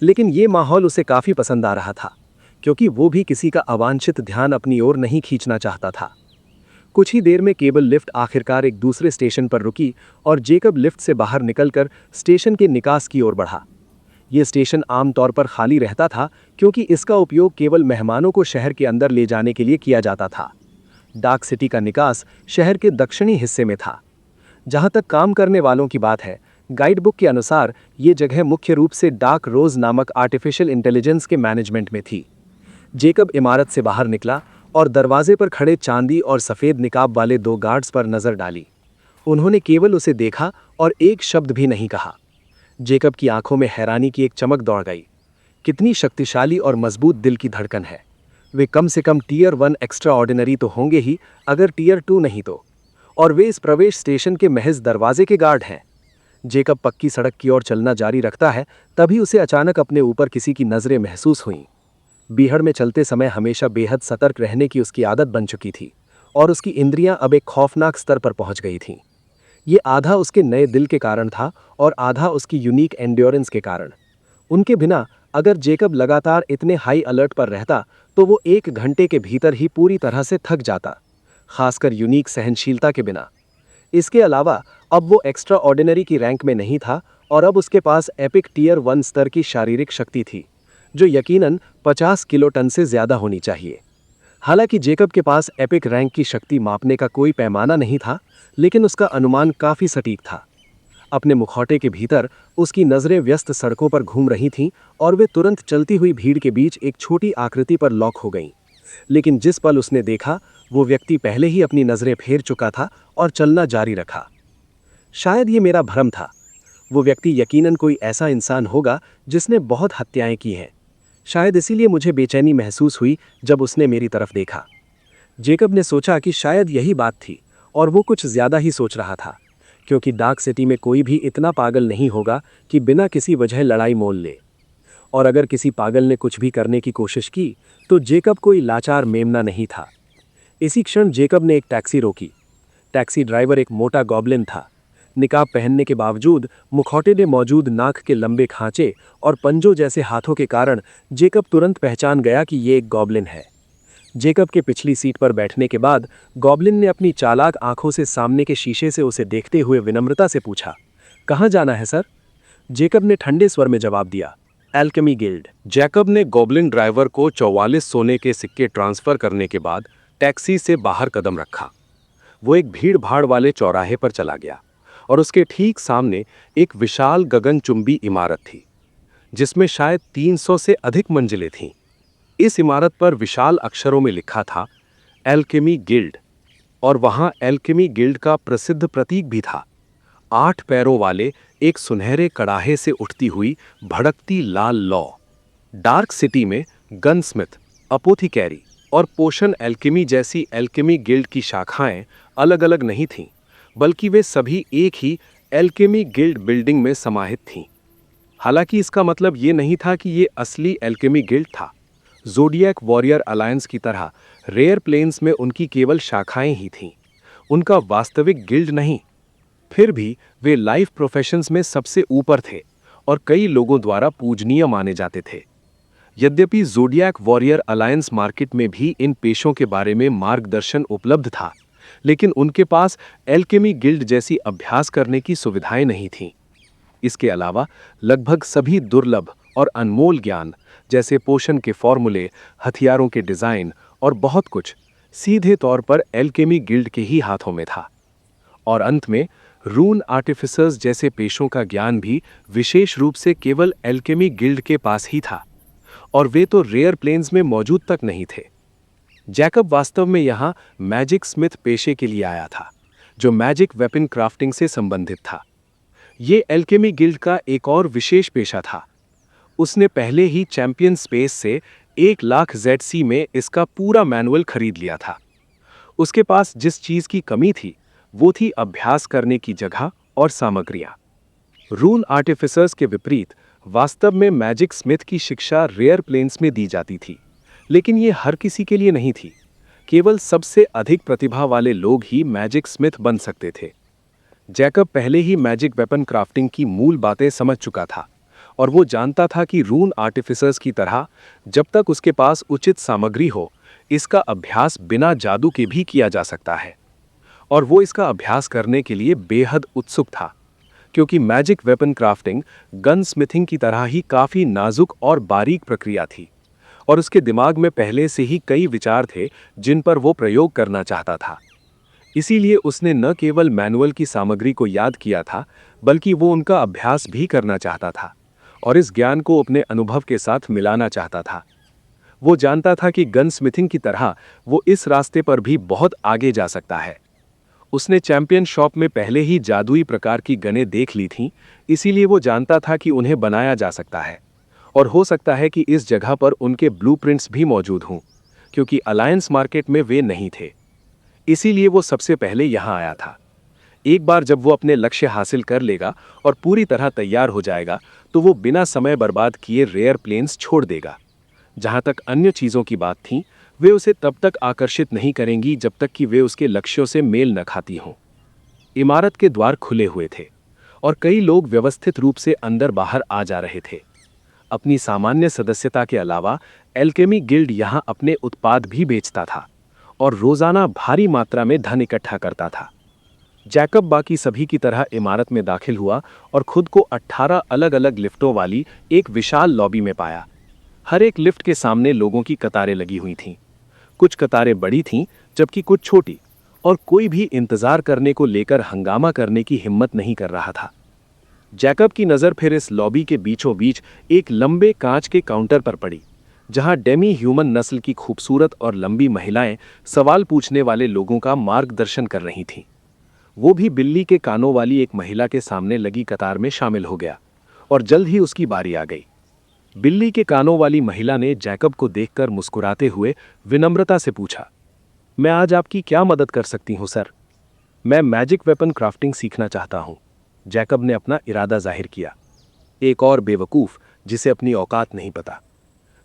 लेकिन ये माहौल उसे काफी पसंद आ रहा था, क्योंकि वो भी किसी का अवांछित ध्यान अपनी ओर नहीं खींचना चाहता था। कुछ ही देर में केबल लिफ्ट आखिरकार एक दूसरे स्टेशन पर रुकी और जेकब लिफ्ट से बाहर निकलकर स्टेशन के निकास की ओर बढ़ा। यह स्टेशन आमतौर पर खाली रहता था, क्योंकि इसका उपयोग केवल मेहमानों को शहर के अंदर ले जाने के लिए किया जाता था। डार्क सिटी का निकास शहर के दक्षिणी हिस्से में था। जहां तक काम करने वालों की बात है, गाइड बुक के अनुसार ये जगह मुख्य रूप से डार्क रोज नामक आर्टिफिशियल इंटेलिजेंस के मैनेजमेंट में थी। जेकब इमारत से बाहर निकला और दरवाजे पर खड़े चांदी और सफ़ेद निकाब वाले 2 गार्ड्स पर नज़र डाली। उन्होंने केवल उसे देखा और एक शब्द भी नहीं कहा। जेकब की आंखों में हैरानी की एक चमक दौड़ गई। कितनी शक्तिशाली और मजबूत दिल की धड़कन है। वे कम से कम टियर 1 एक्स्ट्रा ऑर्डिनरी तो होंगे ही, अगर टियर 2 नहीं तो। और वे इस प्रवेश स्टेशन के महज दरवाजे के गार्ड हैं। जेकब पक्की सड़क की ओर चलना जारी रखता है, तभी उसे अचानक अपने ऊपर किसी की नज़रें महसूस हुईं। बीहड़ में चलते समय हमेशा बेहद सतर्क रहने की उसकी आदत बन चुकी थी और उसकी इंद्रियां अब एक खौफनाक स्तर पर पहुंच गई थीं। ये आधा उसके नए दिल के कारण था और आधा उसकी यूनिक एंड्योरेंस के कारण। उनके बिना अगर जेकब लगातार इतने हाई अलर्ट पर रहता तो वो 1 घंटे के भीतर ही पूरी तरह से थक जाता, खासकर यूनिक सहनशीलता के बिना। इसके अलावा अब वो एक्स्ट्रा ऑर्डिनरी की रैंक में नहीं था और अब उसके पास एपिक टियर 1 स्तर की शारीरिक शक्ति थी, जो यकीनन 50 किलोटन से ज्यादा होनी चाहिए। हालांकि जेकब के पास एपिक रैंक की शक्ति मापने का कोई पैमाना नहीं था, लेकिन उसका अनुमान काफी सटीक था। अपने मुखौटे के भीतर उसकी नजरें व्यस्त सड़कों पर घूम रही थीं और वे तुरंत चलती हुई भीड़ के बीच एक छोटी आकृति पर लॉक हो गईं। लेकिन जिस पल उसने देखा, वो व्यक्ति पहले ही अपनी नजरें फेर चुका था और चलना जारी रखा। शायद ये मेरा भ्रम था। वो व्यक्ति यकीनन कोई ऐसा इंसान होगा जिसने बहुत हत्याएं की हैं। शायद इसीलिए मुझे बेचैनी महसूस हुई जब उसने मेरी तरफ देखा। जेकब ने सोचा कि शायद यही बात थी, और वो कुछ ज्यादा ही सोच रहा था, क्योंकि डार्क सिटी में कोई भी इतना पागल नहीं होगा कि बिना किसी वजह लड़ाई मोल ले। और अगर किसी पागल ने कुछ भी करने की कोशिश की, तो जेकब कोई लाचार मेमना नहीं था। इसी क्षण जेकब ने एक टैक्सी रोकी। टैक्सी ड्राइवर एक मोटा गॉब्लिन था। निकाब पहनने के बावजूद मुखौटे में मौजूद नाक के लंबे खांचे और पंजों जैसे हाथों के कारण जेकब तुरंत पहचान गया कि ये एक गॉब्लिन है। जेकब के पिछली सीट पर बैठने के बाद गॉब्लिन ने अपनी चालाक आंखों से सामने के शीशे से उसे देखते हुए विनम्रता से पूछा, कहाँ जाना है सर? जेकब ने ठंडे स्वर में जवाब दिया, एल्केमी गिल्ड। जैकब ने गॉब्लिन ड्राइवर को 44 सोने के सिक्के ट्रांसफर करने के बाद टैक्सी से बाहर कदम रखा। वो एक भीड़ भाड़ वाले चौराहे पर चला गया और उसके ठीक सामने एक विशाल गगनचुंबी इमारत थी, जिसमें शायद 300 से अधिक मंजिलें थीं। इस इमारत पर विशाल अक्षरों में लिखा था एल्केमी गिल्ड, और वहां एल्केमी गिल्ड का प्रसिद्ध प्रतीक भी था, 8 पैरों वाले एक सुनहरे कड़ाहे से उठती हुई भड़कती लाल लौ। डार्क सिटी में गनस्मिथ, अपोथिकैरी और पोशन एल्केमी जैसी एल्केमी गिल्ड की शाखाएं अलग अलग नहीं थीं, बल्कि वे सभी एक ही एल्केमी गिल्ड बिल्डिंग में समाहित थीं। हालांकि इसका मतलब ये नहीं था कि ये असली एल्केमी गिल्ड था। ज़ोडिएक वॉरियर अलायंस की तरह रेयर प्लेन्स में उनकी केवल शाखाएं ही थीं, उनका वास्तविक गिल्ड नहीं। फिर भी वे लाइफ प्रोफेशंस में सबसे ऊपर थे और कई लोगों द्वारा पूजनीय माने जाते थे। यद्यपि ज़ोडिएक वॉरियर अलायंस मार्केट में भी इन पेशों के बारे में मार्गदर्शन उपलब्ध था, लेकिन उनके पास एल्केमी गिल्ड जैसी अभ्यास करने की सुविधाएं नहीं थीं। इसके अलावा लगभग सभी दुर्लभ और अनमोल ज्ञान, जैसे पोषण के फॉर्मूले, हथियारों के डिजाइन और बहुत कुछ, सीधे तौर पर एल्केमी गिल्ड के ही हाथों में था। और अंत में रून आर्टिफिसर्स जैसे पेशों का ज्ञान भी विशेष रूप से केवल एल्केमी गिल्ड के पास ही था, और वे तो रेयर प्लेन्स में मौजूद तक नहीं थे। जैकब वास्तव में यहाँ मैजिक स्मिथ पेशे के लिए आया था, जो मैजिक वेपन क्राफ्टिंग से संबंधित था। ये एल्केमी गिल्ड का एक और विशेष पेशा था। उसने पहले ही चैंपियन स्पेस से 1 लाख ZC में इसका पूरा मैनुअल खरीद लिया था। उसके पास जिस चीज की कमी थी, वो थी अभ्यास करने की जगह और सामग्रियां। रून आर्टिफिसर्स के विपरीत वास्तव में मैजिक स्मिथ की शिक्षा रेयर प्लेन्स में दी जाती थी, लेकिन ये हर किसी के लिए नहीं थी। केवल सबसे अधिक प्रतिभा वाले लोग ही मैजिक स्मिथ बन सकते थे। जैकब पहले ही मैजिक वेपन क्राफ्टिंग की मूल बातें समझ चुका था, और वो जानता था कि रून आर्टिफिसर्स की तरह जब तक उसके पास उचित सामग्री हो, इसका अभ्यास बिना जादू के भी किया जा सकता है। और वो इसका अभ्यास करने के लिए बेहद उत्सुक था, क्योंकि magic weapon crafting gun smithing की तरह ही काफ़ी नाजुक और बारीक प्रक्रिया थी, और उसके दिमाग में पहले से ही कई विचार थे जिन पर वो प्रयोग करना चाहता था। इसीलिए उसने न केवल मैनुअल की सामग्री को याद किया था, बल्कि वो उनका अभ्यास भी करना चाहता था और इस ज्ञान को अपने अनुभव के साथ मिलाना चाहता था। वो जानता था कि गन स्मिथिंग की तरह वो इस रास्ते पर भी बहुत आगे जा सकता है। उसने चैंपियन शॉप में पहले ही जादुई प्रकार की गनें देख ली थीं, इसीलिए वो जानता था कि उन्हें बनाया जा सकता है, और हो सकता है कि इस जगह पर उनके ब्लूप्रिंट्स भी मौजूद हों, क्योंकि अलायंस मार्केट में वे नहीं थे। इसीलिए वो सबसे पहले यहाँ आया था। एक बार जब वो अपने लक्ष्य हासिल कर लेगा और पूरी तरह तैयार हो जाएगा, तो वो बिना समय बर्बाद किए रेयर प्लेन्स छोड़ देगा। जहाँ तक अन्य चीज़ों की बात थी, वे उसे तब तक आकर्षित नहीं करेंगी जब तक कि वे उसके लक्ष्यों से मेल न खाती हों। इमारत के द्वार खुले हुए थे और कई लोग व्यवस्थित रूप से अंदर बाहर आ जा रहे थे। अपनी सामान्य सदस्यता के अलावा एल्केमी गिल्ड यहाँ अपने उत्पाद भी बेचता था और रोजाना भारी मात्रा में धन इकट्ठा करता था। जैकब बाकी सभी की तरह इमारत में दाखिल हुआ और खुद को 18 अलग अलग लिफ्टों वाली एक विशाल लॉबी में पाया। हर एक लिफ्ट के सामने लोगों की कतारें लगी हुई थीं। कुछ कतारें बड़ी थीं जबकि कुछ छोटी, और कोई भी इंतजार करने को लेकर हंगामा करने की हिम्मत नहीं कर रहा था। जैकब की नज़र फिर इस लॉबी के बीचों बीच एक लंबे कांच के काउंटर पर पड़ी, जहां डेमी ह्यूमन नस्ल की खूबसूरत और लंबी महिलाएं सवाल पूछने वाले लोगों का मार्गदर्शन कर रही थीं। वो भी बिल्ली के कानों वाली एक महिला के सामने लगी कतार में शामिल हो गया, और जल्द ही उसकी बारी आ गई। बिल्ली के कानों वाली महिला ने जैकब को देखकर मुस्कुराते हुए विनम्रता से पूछा, मैं आज आपकी क्या मदद कर सकती हूं सर? मैं मैजिक वेपन क्राफ्टिंग सीखना चाहता हूं। जैकब ने अपना इरादा जाहिर किया। एक और बेवकूफ जिसे अपनी औकात नहीं पता।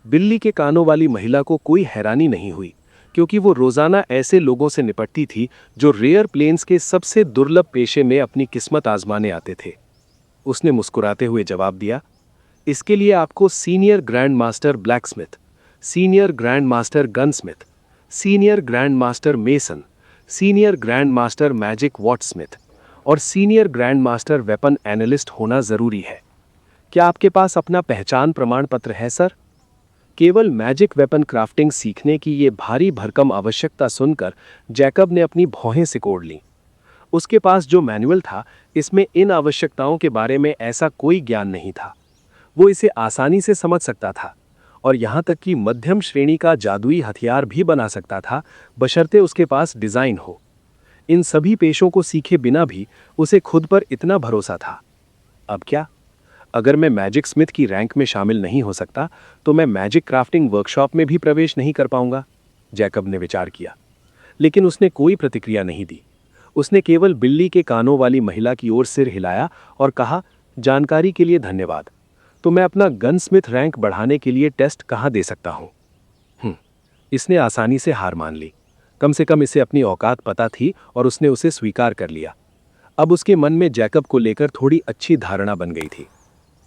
बिल्ली के कानों वाली महिला को कोई हैरानी नहीं हुई, क्योंकि वो रोजाना ऐसे लोगों से निपटती थी जो रेयर प्लेन्स के सबसे दुर्लभ पेशे में अपनी किस्मत आजमाने आते थे। उसने मुस्कुराते हुए जवाब दिया, इसके लिए आपको senior grand master blacksmith, senior grand master gunsmith, senior grand master mason, senior grand master magic watsmith और senior grand master weapon analyst होना जरूरी है। क्या आपके पास अपना पहचान प्रमाण पत्र है सर? केवल मैजिक वेपन क्राफ्टिंग सीखने की ये भारी भरकम आवश्यकता सुनकर जैकब ने अपनी भौहें सिकोड़ लीं। उसके पास जो मैनुअल था, इसमें इन आवश्यकताओं के बारे में ऐसा कोई ज्ञान नहीं था। वो इसे आसानी से समझ सकता था, और यहाँ तक कि मध्यम श्रेणी का जादुई हथियार भी बना सकता था, बशर्ते उसके पास डिज़ाइन हो। इन सभी पेशों को सीखे बिना भी उसे खुद पर इतना भरोसा था। अब क्या? अगर मैं मैजिक स्मिथ की रैंक में शामिल नहीं हो सकता, तो मैं मैजिक क्राफ्टिंग वर्कशॉप में भी प्रवेश नहीं कर पाऊंगा, जैकब ने विचार किया। लेकिन उसने कोई प्रतिक्रिया नहीं दी। उसने केवल बिल्ली के कानों वाली महिला की ओर सिर हिलाया और कहा, जानकारी के लिए धन्यवाद। तो मैं अपना गनस्मिथ रैंक बढ़ाने के लिए टेस्ट कहाँ दे सकता हूँ? इसने आसानी से हार मान ली। कम से कम इसे अपनी औकात पता थी और उसने उसे स्वीकार कर लिया। अब उसके मन में जैकब को लेकर थोड़ी अच्छी धारणा बन गई थी।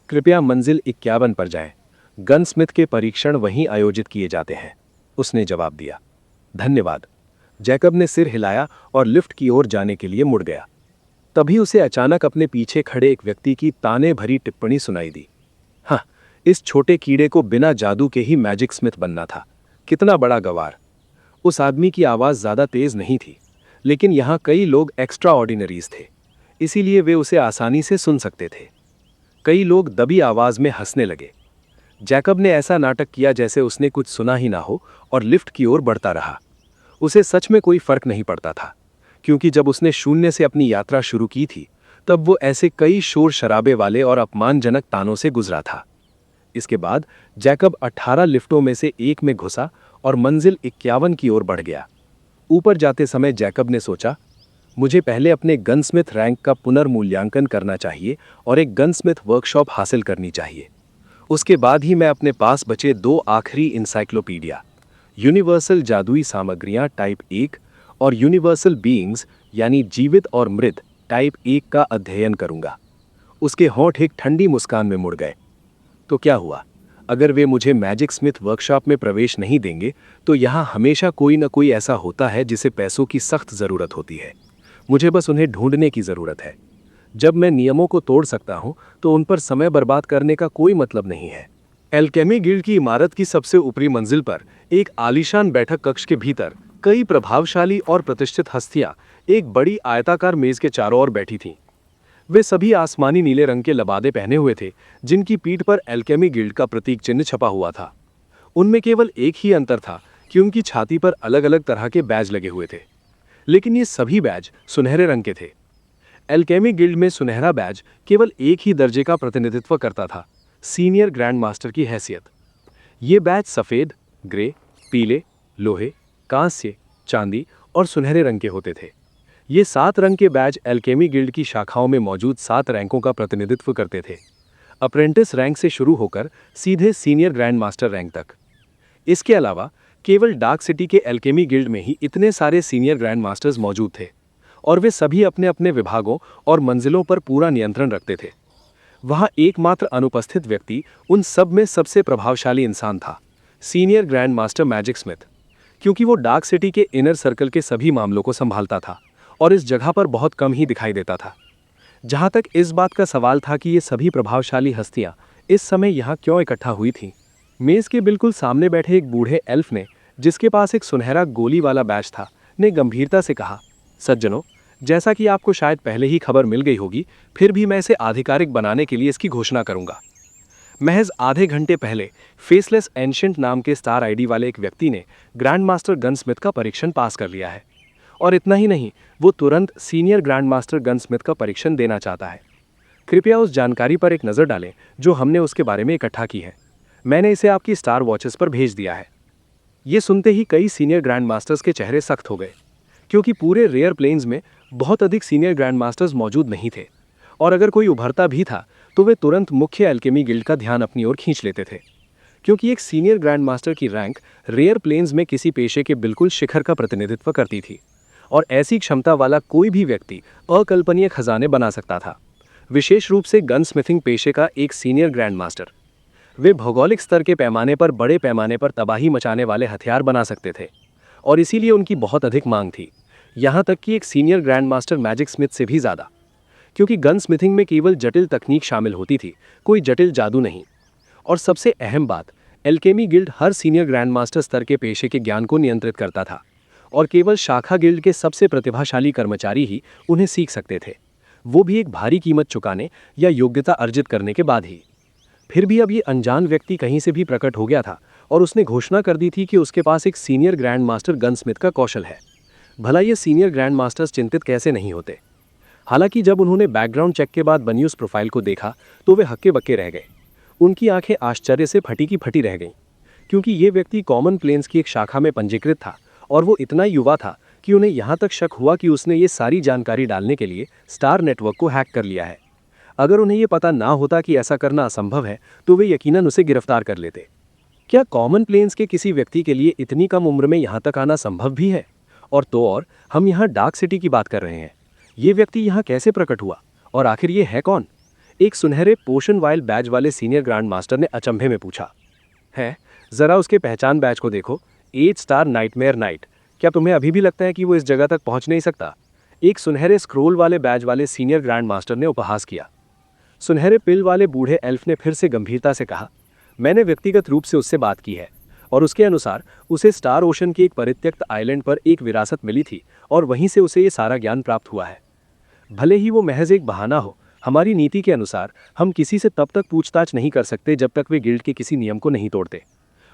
कृपया मंजिल 51 पर जाएं। गनस्मिथ के परीक्षण वहीं आयोजित किए जाते हैं, उसने जवाब दिया। धन्यवाद। जैकब ने सिर हिलाया और लिफ्ट की ओर जाने के लिए मुड़ गया। तभी उसे अचानक अपने पीछे खड़े एक व्यक्ति की ताने भरी टिप्पणी सुनाई दी। हाँ, इस छोटे कीड़े को बिना जादू के ही मैजिक स्मिथ बनना था। कितना बड़ा गवार। उस आदमी की आवाज़ ज़्यादा तेज नहीं थी, लेकिन यहाँ कई लोग एक्स्ट्रा ऑर्डिनरीज थे, इसीलिए वे उसे आसानी से सुन सकते थे। कई लोग दबी आवाज़ में हंसने लगे। जैकब ने ऐसा नाटक किया जैसे उसने कुछ सुना ही ना हो और लिफ्ट की ओर बढ़ता रहा। उसे सच में कोई फर्क नहीं पड़ता था, क्योंकि जब उसने शून्य से अपनी यात्रा शुरू की थी, तब वो ऐसे कई शोर शराबे वाले और अपमानजनक तानों से गुजरा था। इसके बाद जैकब 18 लिफ्टों में से एक में घुसा और मंजिल 51 की ओर बढ़ गया। ऊपर जाते समय जैकब ने सोचा, मुझे पहले अपने गनस्मिथ रैंक का पुनर्मूल्यांकन करना चाहिए और एक गनस्मिथ वर्कशॉप हासिल करनी चाहिए। उसके बाद ही मैं अपने पास बचे 2 आखिरी इंसाइक्लोपीडिया, यूनिवर्सल जादुई सामग्रियां टाइप 1 और यूनिवर्सल बीइंग्स यानी जीवित और मृत टाइप 1 का अध्ययन करूंगा। उसके होंठ एक ठंडी मुस्कान में मुड़ गए। तो क्या हुआ? अगर वे मुझे मैजिक स्मिथ वर्कशॉप में प्रवेश नहीं देंगे, तो यहाँ हमेशा कोई न कोई ऐसा होता है जिसे पैसों की सख्त ज़रूरत होती है। मुझे बस उन्हें ढूंढने की ज़रूरत है। जब मैं नियमों को तोड़ सकता हूँ, तो उन पर समय बर्बाद करने का कोई मतलब नहीं है। एल्केमी गिल्ड की इमारत की सबसे ऊपरी मंजिल पर एक आलीशान बैठक कक्ष के भीतर कई प्रभावशाली और प्रतिष्ठित हस्तियां एक बड़ी आयताकार मेज के चारों ओर बैठी थीं। वे सभी आसमानी नीले रंग के लबादे पहने हुए थे, जिनकी पीठ पर एल्केमी गिल्ड का प्रतीक चिन्ह छपा हुआ था। उनमें केवल एक ही अंतर था कि उनकी छाती पर अलग अलग तरह के बैज लगे हुए थे, लेकिन ये सभी बैज सुनहरे रंग के थे। एल्केमी गिल्ड में सुनहरा बैज केवल एक ही दर्जे का प्रतिनिधित्व करता था, सीनियर ग्रैंड मास्टर की हैसियत। ये बैज सफ़ेद, ग्रे, पीले, लोहे, कांस्य, चांदी और सुनहरे रंग के होते थे। ये 7 रंग के बैज एल्केमी गिल्ड की शाखाओं में मौजूद 7 रैंकों का प्रतिनिधित्व करते थे, अप्रेंटिस रैंक से शुरू होकर सीधे सीनियर ग्रैंड मास्टर रैंक तक। इसके अलावा केवल डार्क सिटी के एल्केमी गिल्ड में ही इतने सारे सीनियर ग्रैंड मास्टर्स मौजूद थे, और वे सभी अपने अपने विभागों और मंजिलों पर पूरा नियंत्रण रखते थे। वहाँ एकमात्र अनुपस्थित व्यक्ति उन सब में सबसे प्रभावशाली इंसान था, senior grand master magic Smith, क्योंकि वो डार्क सिटी के इनर सर्कल के सभी मामलों को संभालता था और इस जगह पर बहुत कम ही दिखाई देता था। जहां तक इस बात का सवाल था कि ये सभी प्रभावशाली हस्तियां इस समय यहाँ क्यों इकट्ठा हुई थीं, मेज के बिल्कुल सामने बैठे एक बूढ़े एल्फ ने, जिसके पास एक सुनहरा गोली वाला बैज था, ने गंभीरता से कहा, सज्जनों, जैसा कि आपको शायद पहले ही खबर मिल गई होगी, फिर भी मैं इसे आधिकारिक बनाने के लिए इसकी घोषणा करूंगा। महज आधे घंटे पहले फेसलेस एंशिएंट नाम के स्टार आईडी वाले एक व्यक्ति ने ग्रैंड मास्टर गनस्मिथ का परीक्षण पास कर लिया है। और इतना ही नहीं, वो तुरंत सीनियर ग्रैंड मास्टर गनस्मिथ का परीक्षण देना चाहता है। कृपया उस जानकारी पर एक नज़र डालें जो हमने उसके बारे में इकट्ठा की है। मैंने इसे आपकी स्टार वॉचेस पर भेज दिया है। ये सुनते ही कई सीनियर ग्रैंड मास्टर्स के चेहरे सख्त हो गए, क्योंकि पूरे रेयर प्लेन्स में बहुत अधिक सीनियर ग्रैंड मास्टर्स मौजूद नहीं थे, और अगर कोई उभरता भी था तो वे तुरंत मुख्य एल्केमी गिल्ड का ध्यान अपनी ओर खींच लेते थे, क्योंकि एक सीनियर ग्रैंड मास्टर की रैंक रेयर प्लेन्स में किसी पेशे के बिल्कुल शिखर का प्रतिनिधित्व करती थी, और ऐसी क्षमता वाला कोई भी व्यक्ति अकल्पनीय खजाने बना सकता था, विशेष रूप से गन स्मिथिंग पेशे का एक सीनियर ग्रैंड मास्टर। वे भौगोलिक स्तर के पैमाने पर बड़े पैमाने पर तबाही मचाने वाले हथियार बना सकते थे, और इसीलिए उनकी बहुत अधिक मांग थी, यहाँ तक कि एक senior grand master magic Smith से भी ज़्यादा, क्योंकि गन स्मिथिंग में केवल जटिल तकनीक शामिल होती थी, कोई जटिल जादू नहीं। और सबसे अहम बात, एल्केमी गिल्ड हर सीनियर ग्रैंड मास्टर स्तर के पेशे के ज्ञान को नियंत्रित करता था, और केवल शाखा गिल्ड के सबसे प्रतिभाशाली कर्मचारी ही उन्हें सीख सकते थे, वो भी एक भारी कीमत चुकाने या योग्यता अर्जित करने के बाद ही। फिर भी अब ये अनजान व्यक्ति कहीं से भी प्रकट हो गया था, और उसने घोषणा कर दी थी कि उसके पास एक सीनियर ग्रैंड मास्टर गनस्मिथ का कौशल है। भला ये सीनियर ग्रैंड मास्टर्स चिंतित कैसे नहीं होते। हालांकि जब उन्होंने बैकग्राउंड चेक के बाद बनी उस प्रोफाइल को देखा तो वे हक्के बक्के रह गए। उनकी आंखें आश्चर्य से फटी की फटी रह गईं, क्योंकि ये व्यक्ति कॉमन प्लेन्स की एक शाखा में पंजीकृत था, और वो इतना युवा था कि उन्हें यहाँ तक शक हुआ कि उसने ये सारी जानकारी डालने के लिए स्टार नेटवर्क को हैक कर लिया है। अगर उन्हें ये पता ना होता कि ऐसा करना असंभव है तो वे यकीनन उसे गिरफ्तार कर लेते। क्या कॉमन प्लेन्स के किसी व्यक्ति के लिए इतनी कम उम्र में यहाँ तक आना संभव भी है? और हम यहाँ डार्क सिटी की बात कर रहे हैं। ये व्यक्ति यहाँ कैसे प्रकट हुआ, और आखिर ये है कौन? एक सुनहरे पोशन वाइल बैज वाले सीनियर ग्रैंड मास्टर ने अचंभे में पूछा। है, जरा उसके पहचान बैज को देखो, 8 स्टार नाइटमेयर नाइट। क्या तुम्हें अभी भी लगता है कि वो इस जगह तक पहुंच नहीं सकता? एक सुनहरे स्क्रोल वाले बैज वाले सीनियर ग्रैंड मास्टर ने उपहास किया। सुनहरे पिल वाले बूढ़े एल्फ ने फिर से गंभीरता से कहा, मैंने व्यक्तिगत रूप से उससे बात की है, और उसके अनुसार उसे स्टार ओशन की एक परित्यक्त आइलैंड पर एक विरासत मिली थी, और वहीं से उसे ये सारा ज्ञान प्राप्त हुआ है। भले ही वो महज एक बहाना हो, हमारी नीति के अनुसार हम किसी से तब तक पूछताछ नहीं कर सकते जब तक वे गिल्ड के किसी नियम को नहीं तोड़ते,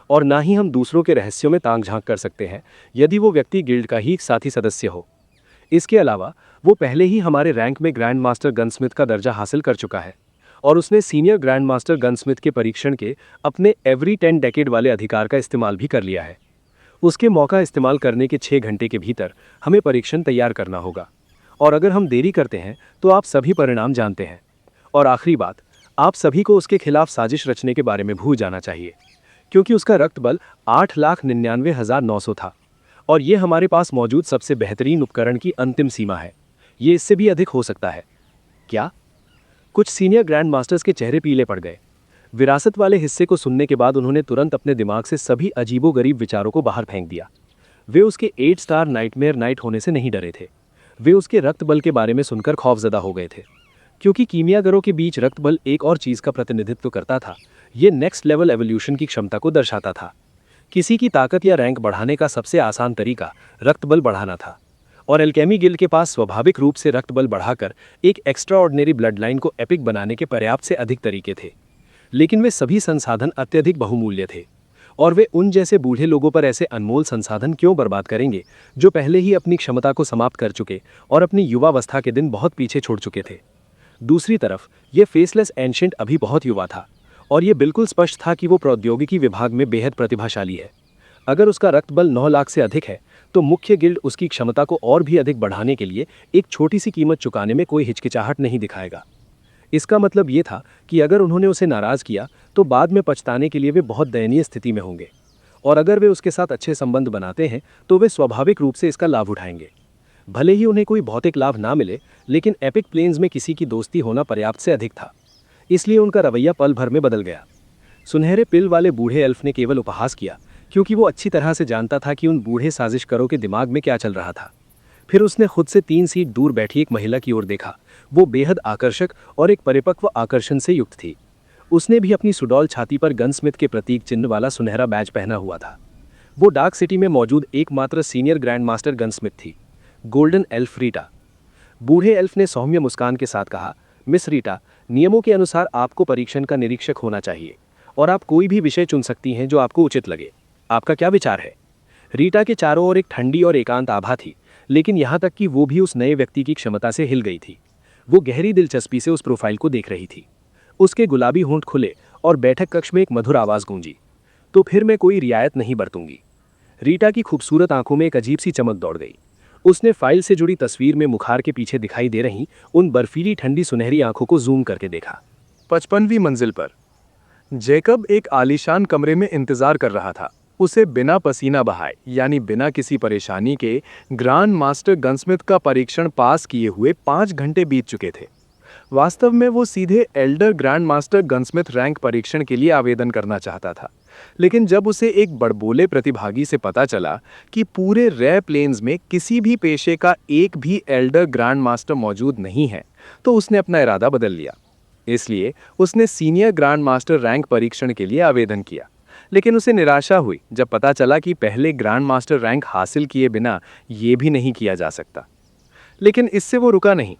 और ना ही हम दूसरों के रहस्यों में ताक झांक कर सकते हैं यदि वो व्यक्ति गिल्ड का ही साथी सदस्य हो। इसके अलावा वो पहले ही हमारे रैंक में ग्रैंड मास्टर गनस्मिथ का दर्जा हासिल कर चुका है, और उसने सीनियर ग्रैंड मास्टर गनस्मिथ के परीक्षण के अपने एवरी 10 डेकेड वाले अधिकार का इस्तेमाल भी कर लिया है। उसके मौका इस्तेमाल करने के 6 घंटे के भीतर हमें परीक्षण तैयार करना होगा, और अगर हम देरी करते हैं तो आप सभी परिणाम जानते हैं। और आखिरी बात, आप सभी को उसके खिलाफ साजिश रचने के बारे में भूल जाना चाहिए, क्योंकि उसका रक्त बल 8,99,900 था, और ये हमारे पास मौजूद सबसे बेहतरीन उपकरण की अंतिम सीमा है। ये इससे भी अधिक हो सकता है। क्या? कुछ सीनियर ग्रैंड मास्टर्स के चेहरे पीले पड़ गए। विरासत वाले हिस्से को सुनने के बाद उन्होंने तुरंत अपने दिमाग से सभी अजीबोगरीब विचारों को बाहर फेंक दिया। वे उसके 8 स्टार नाइटमेयर नाइट होने से नहीं डरे थे, वे उसके रक्त बल के बारे में सुनकर खौफजदा हो गए थे, क्योंकि कीमियागरों के बीच रक्त बल एक और चीज़ का प्रतिनिधित्व करता था। ये नेक्स्ट लेवल एवोल्यूशन की क्षमता को दर्शाता था। किसी की ताकत या रैंक बढ़ाने का सबसे आसान तरीका रक्त बल बढ़ाना था, और एल्केमी गिल्ड के पास स्वाभाविक रूप से रक्त बल बढ़ाकर एक एक्स्ट्राऑर्डिनरी ब्लड लाइन को एपिक बनाने के पर्याप्त से अधिक तरीके थे। लेकिन वे सभी संसाधन अत्यधिक बहुमूल्य थे, और वे उन जैसे बूढ़े लोगों पर ऐसे अनमोल संसाधन क्यों बर्बाद करेंगे जो पहले ही अपनी क्षमता को समाप्त कर चुके और अपनी युवावस्था के दिन बहुत पीछे छोड़ चुके थे। दूसरी तरफ ये फेसलेस एंशिएंट अभी बहुत युवा था, और ये बिल्कुल स्पष्ट था कि वो प्रौद्योगिकी विभाग में बेहद प्रतिभाशाली है। अगर उसका रक्त बल 9 लाख से अधिक है तो मुख्य गिल्ड उसकी क्षमता को और भी अधिक बढ़ाने के लिए एक छोटी सी कीमत चुकाने में कोई हिचकिचाहट नहीं दिखाएगा। इसका मतलब ये था कि अगर उन्होंने उसे नाराज़ किया तो बाद में पछताने के लिए वे बहुत दयनीय स्थिति में होंगे, और अगर वे उसके साथ अच्छे संबंध बनाते हैं तो वे स्वाभाविक रूप से इसका लाभ उठाएंगे। भले ही उन्हें कोई भौतिक लाभ ना मिले, लेकिन एपिक प्लेन्स में किसी की दोस्ती होना पर्याप्त से अधिक था, इसलिए उनका रवैया पल भर में बदल गया। सुनहरे पिल वाले बूढ़े एल्फ ने केवल उपहास किया, क्योंकि वो अच्छी तरह से जानता था कि उन बूढ़े साजिशकरों के दिमाग में क्या चल रहा था। फिर उसने खुद से 3 सीट दूर बैठी एक महिला की ओर देखा। वो बेहद आकर्षक और एक परिपक्व आकर्षण से युक्त थी। उसने भी अपनी सुडौल छाती पर गनस्मिथ के प्रतीक चिन्ह वाला सुनहरा बैज पहना हुआ था। वो डार्क सिटी में मौजूद एकमात्र सीनियर ग्रैंड मास्टर गनस्मिथ थी, गोल्डन एल्फ रीटा। बूढ़े एल्फ ने सौम्य मुस्कान के साथ कहा, मिस रीटा, नियमों के अनुसार आपको परीक्षण का निरीक्षक होना चाहिए और आप कोई भी विषय चुन सकती हैं जो आपको उचित लगे। आपका क्या विचार है? रीटा के चारों ओर एक ठंडी और एकांत आभा थी, लेकिन यहाँ तक कि वो भी उस नए व्यक्ति की क्षमता से हिल गई थी। वो गहरी दिलचस्पी से उस प्रोफाइल को देख रही थी। उसके गुलाबी होंठ खुले और बैठक कक्ष में एक मधुर आवाज गूंजी, तो फिर मैं कोई रियायत नहीं बरतूंगी। रीटा की खूबसूरत आंखों में एक अजीब सी चमक दौड़ गई। उसने फाइल से जुड़ी तस्वीर में मुखार के पीछे दिखाई दे रही उन बर्फीली ठंडी सुनहरी आंखों को जूम करके देखा। 55वीं मंजिल पर जैकब एक आलीशान कमरे में इंतजार कर रहा था। उसे बिना पसीना बहाए यानी बिना किसी परेशानी के ग्रैंड मास्टर गनस्मिथ का परीक्षण पास किए हुए 5 घंटे बीत चुके थे। वास्तव में वो सीधे Elder grand master gunsmith rank परीक्षण के लिए आवेदन करना चाहता था, लेकिन जब उसे एक बड़बोले प्रतिभागी से पता चला कि पूरे रे प्लेन्स में किसी भी पेशे का एक भी एल्डर ग्रैंड मास्टर मौजूद नहीं है, तो उसने अपना इरादा बदल लिया। इसलिए उसने सीनियर ग्रैंड मास्टर रैंक परीक्षण के लिए आवेदन किया, लेकिन उसे निराशा हुई जब पता चला कि पहले ग्रैंड मास्टर रैंक हासिल किए बिना ये भी नहीं किया जा सकता। लेकिन इससे वो रुका नहीं।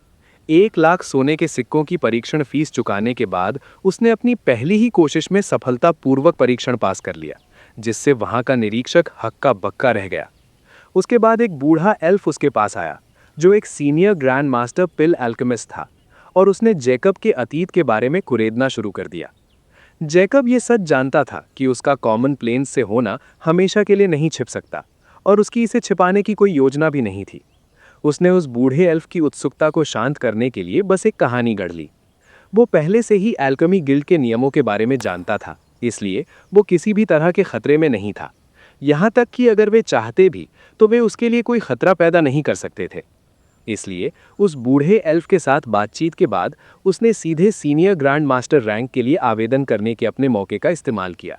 1 लाख सोने के सिक्कों की परीक्षण फीस चुकाने के बाद उसने अपनी पहली ही कोशिश में सफलतापूर्वक परीक्षण पास कर लिया, जिससे वहां का निरीक्षक हक्का बक्का रह गया। उसके बाद एक बूढ़ा एल्फ उसके पास आया, जो एक सीनियर ग्रैंड मास्टर पिल एल्केमिस्ट था, और उसने जैकब के अतीत के बारे में कुरेदना शुरू कर दिया। जैकब ये सच जानता था कि उसका कॉमन प्लेन्स से होना हमेशा के लिए नहीं छिप सकता, और उसकी इसे छिपाने की कोई योजना भी नहीं थी। उसने उस बूढ़े एल्फ की उत्सुकता को शांत करने के लिए बस एक कहानी गढ़ ली। वो पहले से ही एल्केमी गिल्ड के नियमों के बारे में जानता था, इसलिए वो किसी भी तरह के खतरे में नहीं था। यहाँ तक कि अगर वे चाहते भी तो वे उसके लिए कोई खतरा पैदा नहीं कर सकते थे। इसलिए उस बूढ़े एल्फ के साथ बातचीत के बाद उसने सीधे सीनियर ग्रैंड मास्टर रैंक के लिए आवेदन करने के अपने मौके का इस्तेमाल किया।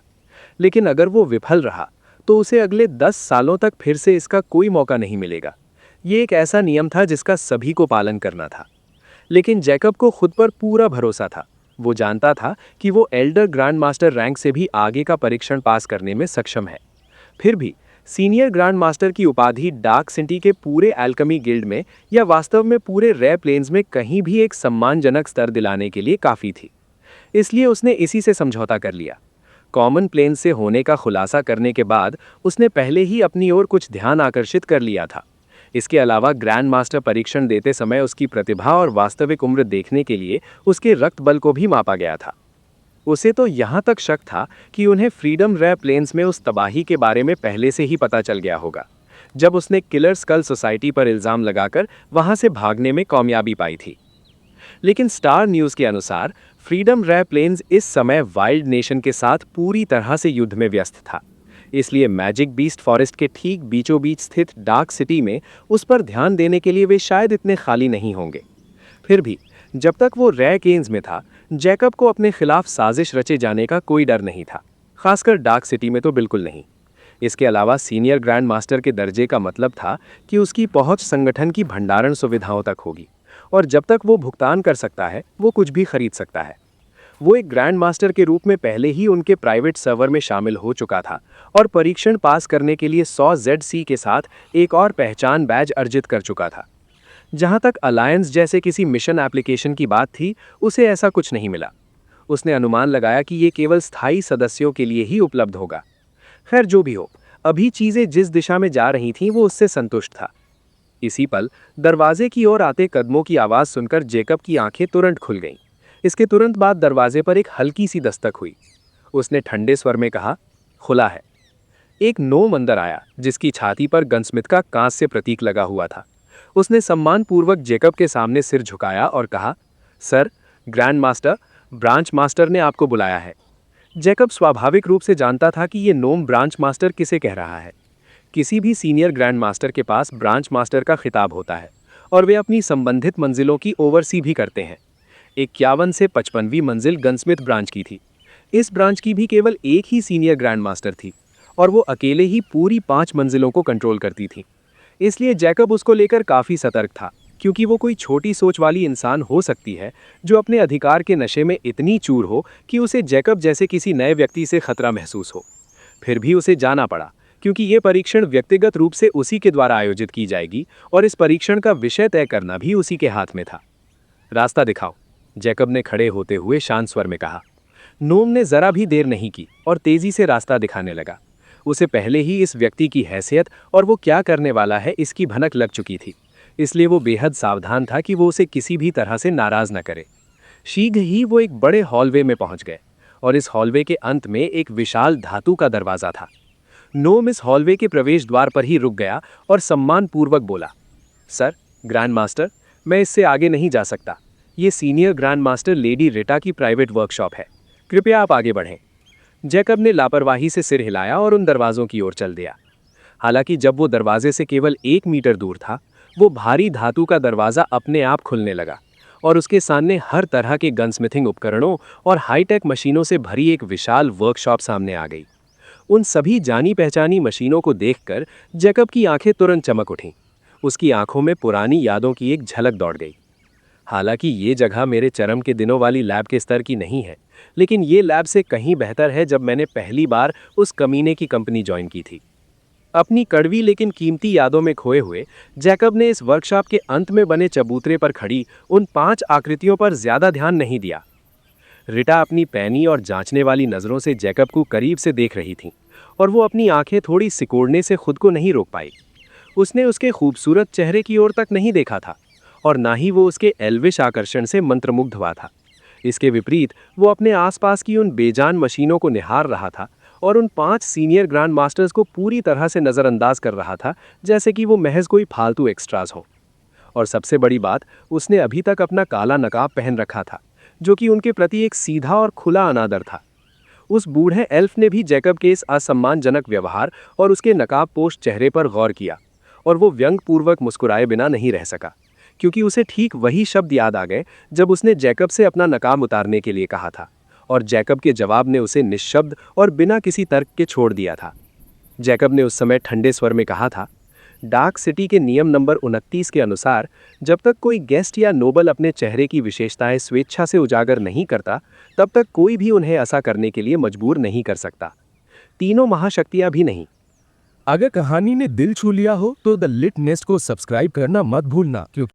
लेकिन अगर वो विफल रहा तो उसे अगले 10 सालों तक फिर से इसका कोई मौका नहीं मिलेगा। ये एक ऐसा नियम था जिसका सभी को पालन करना था। लेकिन जैकब को खुद पर पूरा भरोसा था। वो जानता था कि वो एल्डर ग्रैंड मास्टर रैंक से भी आगे का परीक्षण पास करने में सक्षम है। फिर भी सीनियर ग्रैंड मास्टर की उपाधि डार्क सिटी के पूरे एल्केमी गिल्ड में या वास्तव में पूरे रे प्लेन्स में कहीं भी एक सम्मानजनक स्तर दिलाने के लिए काफ़ी थी। इसलिए उसने इसी से समझौता कर लिया। कॉमन प्लेन से होने का खुलासा करने के बाद उसने पहले ही अपनी ओर कुछ ध्यान आकर्षित कर लिया था। इसके अलावा ग्रैंड मास्टर परीक्षण देते समय उसकी प्रतिभा और वास्तविक उम्र देखने के लिए उसके रक्त बल को भी मापा गया था। उसे तो यहाँ तक शक था कि उन्हें फ्रीडम रे प्लेन्स में उस तबाही के बारे में पहले से ही पता चल गया होगा, जब उसने किलर स्कल सोसाइटी पर इल्ज़ाम लगाकर वहाँ से भागने में कामयाबी पाई थी। लेकिन स्टार न्यूज़ के अनुसार फ्रीडम रे प्लेन्स इस समय वाइल्ड नेशन के साथ पूरी तरह से युद्ध में व्यस्त था। इसलिए मैजिक बीस्ट फॉरेस्ट के ठीक बीचों बीच स्थित डार्क सिटी में उस पर ध्यान देने के लिए वे शायद इतने खाली नहीं होंगे। फिर भी जब तक वो रे केन्स में था, जैकब को अपने खिलाफ साजिश रचे जाने का कोई डर नहीं था, खासकर डार्क सिटी में तो बिल्कुल नहीं। इसके अलावा सीनियर ग्रैंड मास्टर के दर्जे का मतलब था कि उसकी पहुंच संगठन की भंडारण सुविधाओं तक होगी, और जब तक वो भुगतान कर सकता है वो कुछ भी खरीद सकता है। वो एक ग्रैंड मास्टर के रूप में पहले ही उनके प्राइवेट सर्वर में शामिल हो चुका था और परीक्षण पास करने के लिए 100 ZC के साथ एक और पहचान बैज अर्जित कर चुका था। जहां तक अलायंस जैसे किसी मिशन एप्लीकेशन की बात थी, उसे ऐसा कुछ नहीं मिला। उसने अनुमान लगाया कि ये केवल स्थायी सदस्यों के लिए ही उपलब्ध होगा। खैर जो भी हो, अभी चीज़ें जिस दिशा में जा रही थीं वो उससे संतुष्ट था। इसी पल दरवाजे की ओर आते कदमों की आवाज़ सुनकर जैकब की आंखें तुरंत खुल गईं। इसके तुरंत बाद दरवाजे पर एक हल्की सी दस्तक हुई। उसने ठंडे स्वर में कहा, खुला है। एक नोम अंदर आया, जिसकी छाती पर गनस्मिथ का कांच से प्रतीक लगा हुआ था। उसने सम्मानपूर्वक जैकब के सामने सिर झुकाया और कहा, sir, grand master branch master ने आपको बुलाया है। जैकब स्वाभाविक रूप से जानता था कि ये नोम ब्रांच मास्टर किसे कह रहा है। किसी भी सीनियर ग्रैंड मास्टर के पास ब्रांच मास्टर का खिताब होता है और वे अपनी संबंधित मंजिलों की ओवरसी भी करते हैं। 51 से 55वीं मंजिल गनस्मिथ ब्रांच की थी। इस ब्रांच की भी केवल एक ही सीनियर ग्रैंड मास्टर थी और वो अकेले ही पूरी 5 मंजिलों को कंट्रोल करती थी। इसलिए जैकब उसको लेकर काफी सतर्क था, क्योंकि वो कोई छोटी सोच वाली इंसान हो सकती है जो अपने अधिकार के नशे में इतनी चूर हो कि उसे जैकब जैसे किसी नए व्यक्ति से खतरा महसूस हो। फिर भी उसे जाना पड़ा, क्योंकि ये परीक्षण व्यक्तिगत रूप से उसी के द्वारा आयोजित की जाएगी और इस परीक्षण का विषय तय करना भी उसी के हाथ में था। रास्ता दिखाओ, जैकब ने खड़े होते हुए शांत स्वर में कहा। नोम ने जरा भी देर नहीं की और तेजी से रास्ता दिखाने लगा। उसे पहले ही इस व्यक्ति की हैसियत और वो क्या करने वाला है इसकी भनक लग चुकी थी, इसलिए वो बेहद सावधान था कि वो उसे किसी भी तरह से नाराज न करे। शीघ्र ही वो एक बड़े हॉलवे में पहुंच गए और इस हॉलवे के अंत में एक विशाल धातु का दरवाजा था। नोम इस हॉलवे के प्रवेश द्वार पर ही रुक गया और सम्मानपूर्वक बोला, सर, ग्रैंड मास्टर, मैं इससे आगे नहीं जा सकता। ये senior grand master lady Rita की प्राइवेट वर्कशॉप है, कृपया आप आगे बढ़ें। जैकब ने लापरवाही से सिर हिलाया और उन दरवाजों की ओर चल दिया। हालांकि जब वो दरवाजे से केवल 1 मीटर दूर था, वो भारी धातु का दरवाजा अपने आप खुलने लगा और उसके सामने हर तरह के गनस्मिथिंग उपकरणों और हाईटेक मशीनों से भरी एक विशाल वर्कशॉप सामने आ गई। उन सभी जानी पहचानी मशीनों को देखकर जैकब की आंखें तुरंत चमक उठीं। उसकी आंखों में पुरानी यादों की एक झलक दौड़ गई। हालांकि ये जगह मेरे चरम के दिनों वाली लैब के स्तर की नहीं है, लेकिन ये लैब से कहीं बेहतर है जब मैंने पहली बार उस कमीने की कंपनी ज्वाइन की थी। अपनी कड़वी लेकिन कीमती यादों में खोए हुए जैकब ने इस वर्कशॉप के अंत में बने चबूतरे पर खड़ी उन 5 आकृतियों पर ज्यादा ध्यान नहीं दिया। रिटा अपनी पैनी और जांचने वाली नजरों से जैकब को करीब से देख रही थीं और वो अपनी आंखें थोड़ी सिकोड़ने से खुद को नहीं रोक पाई। उसने उसके खूबसूरत चेहरे की ओर तक नहीं देखा था और ना ही वो उसके एल्विश आकर्षण से मंत्रमुग्ध हुआ था। इसके विपरीत वो अपने आसपास की उन बेजान मशीनों को निहार रहा था और उन 5 सीनियर ग्रैंड मास्टर्स को पूरी तरह से नज़रअंदाज कर रहा था, जैसे कि वो महज कोई फालतू एक्स्ट्रास हो। और सबसे बड़ी बात, उसने अभी तक अपना काला नकाब पहन रखा था, जो कि उनके प्रति एक सीधा और खुला अनादर था। उस बूढ़े एल्फ ने भी जैकब के इस असम्मानजनक व्यवहार और उसके नकाबपोश चेहरे पर गौर किया और वो व्यंग्यपूर्वक मुस्कुराए बिना नहीं रह सका, क्योंकि उसे ठीक वही शब्द याद आ गए जब उसने जैकब से अपना नकाब उतारने के लिए कहा था और जैकब के जवाब ने उसे निश्शब्द और बिना किसी तर्क के छोड़ दिया था। जैकब ने उस समय ठंडे स्वर में कहा था, डार्क सिटी के नियम नंबर 29 के अनुसार जब तक कोई गेस्ट या नोबल अपने चेहरे की विशेषताएं स्वेच्छा से उजागर नहीं करता, तब तक कोई भी उन्हें ऐसा करने के लिए मजबूर नहीं कर सकता, तीनों महाशक्तियां भी नहीं। अगर कहानी ने दिल छू लिया हो तो द लिट नेस्ट को सब्सक्राइब करना मत भूलना, क्योंकि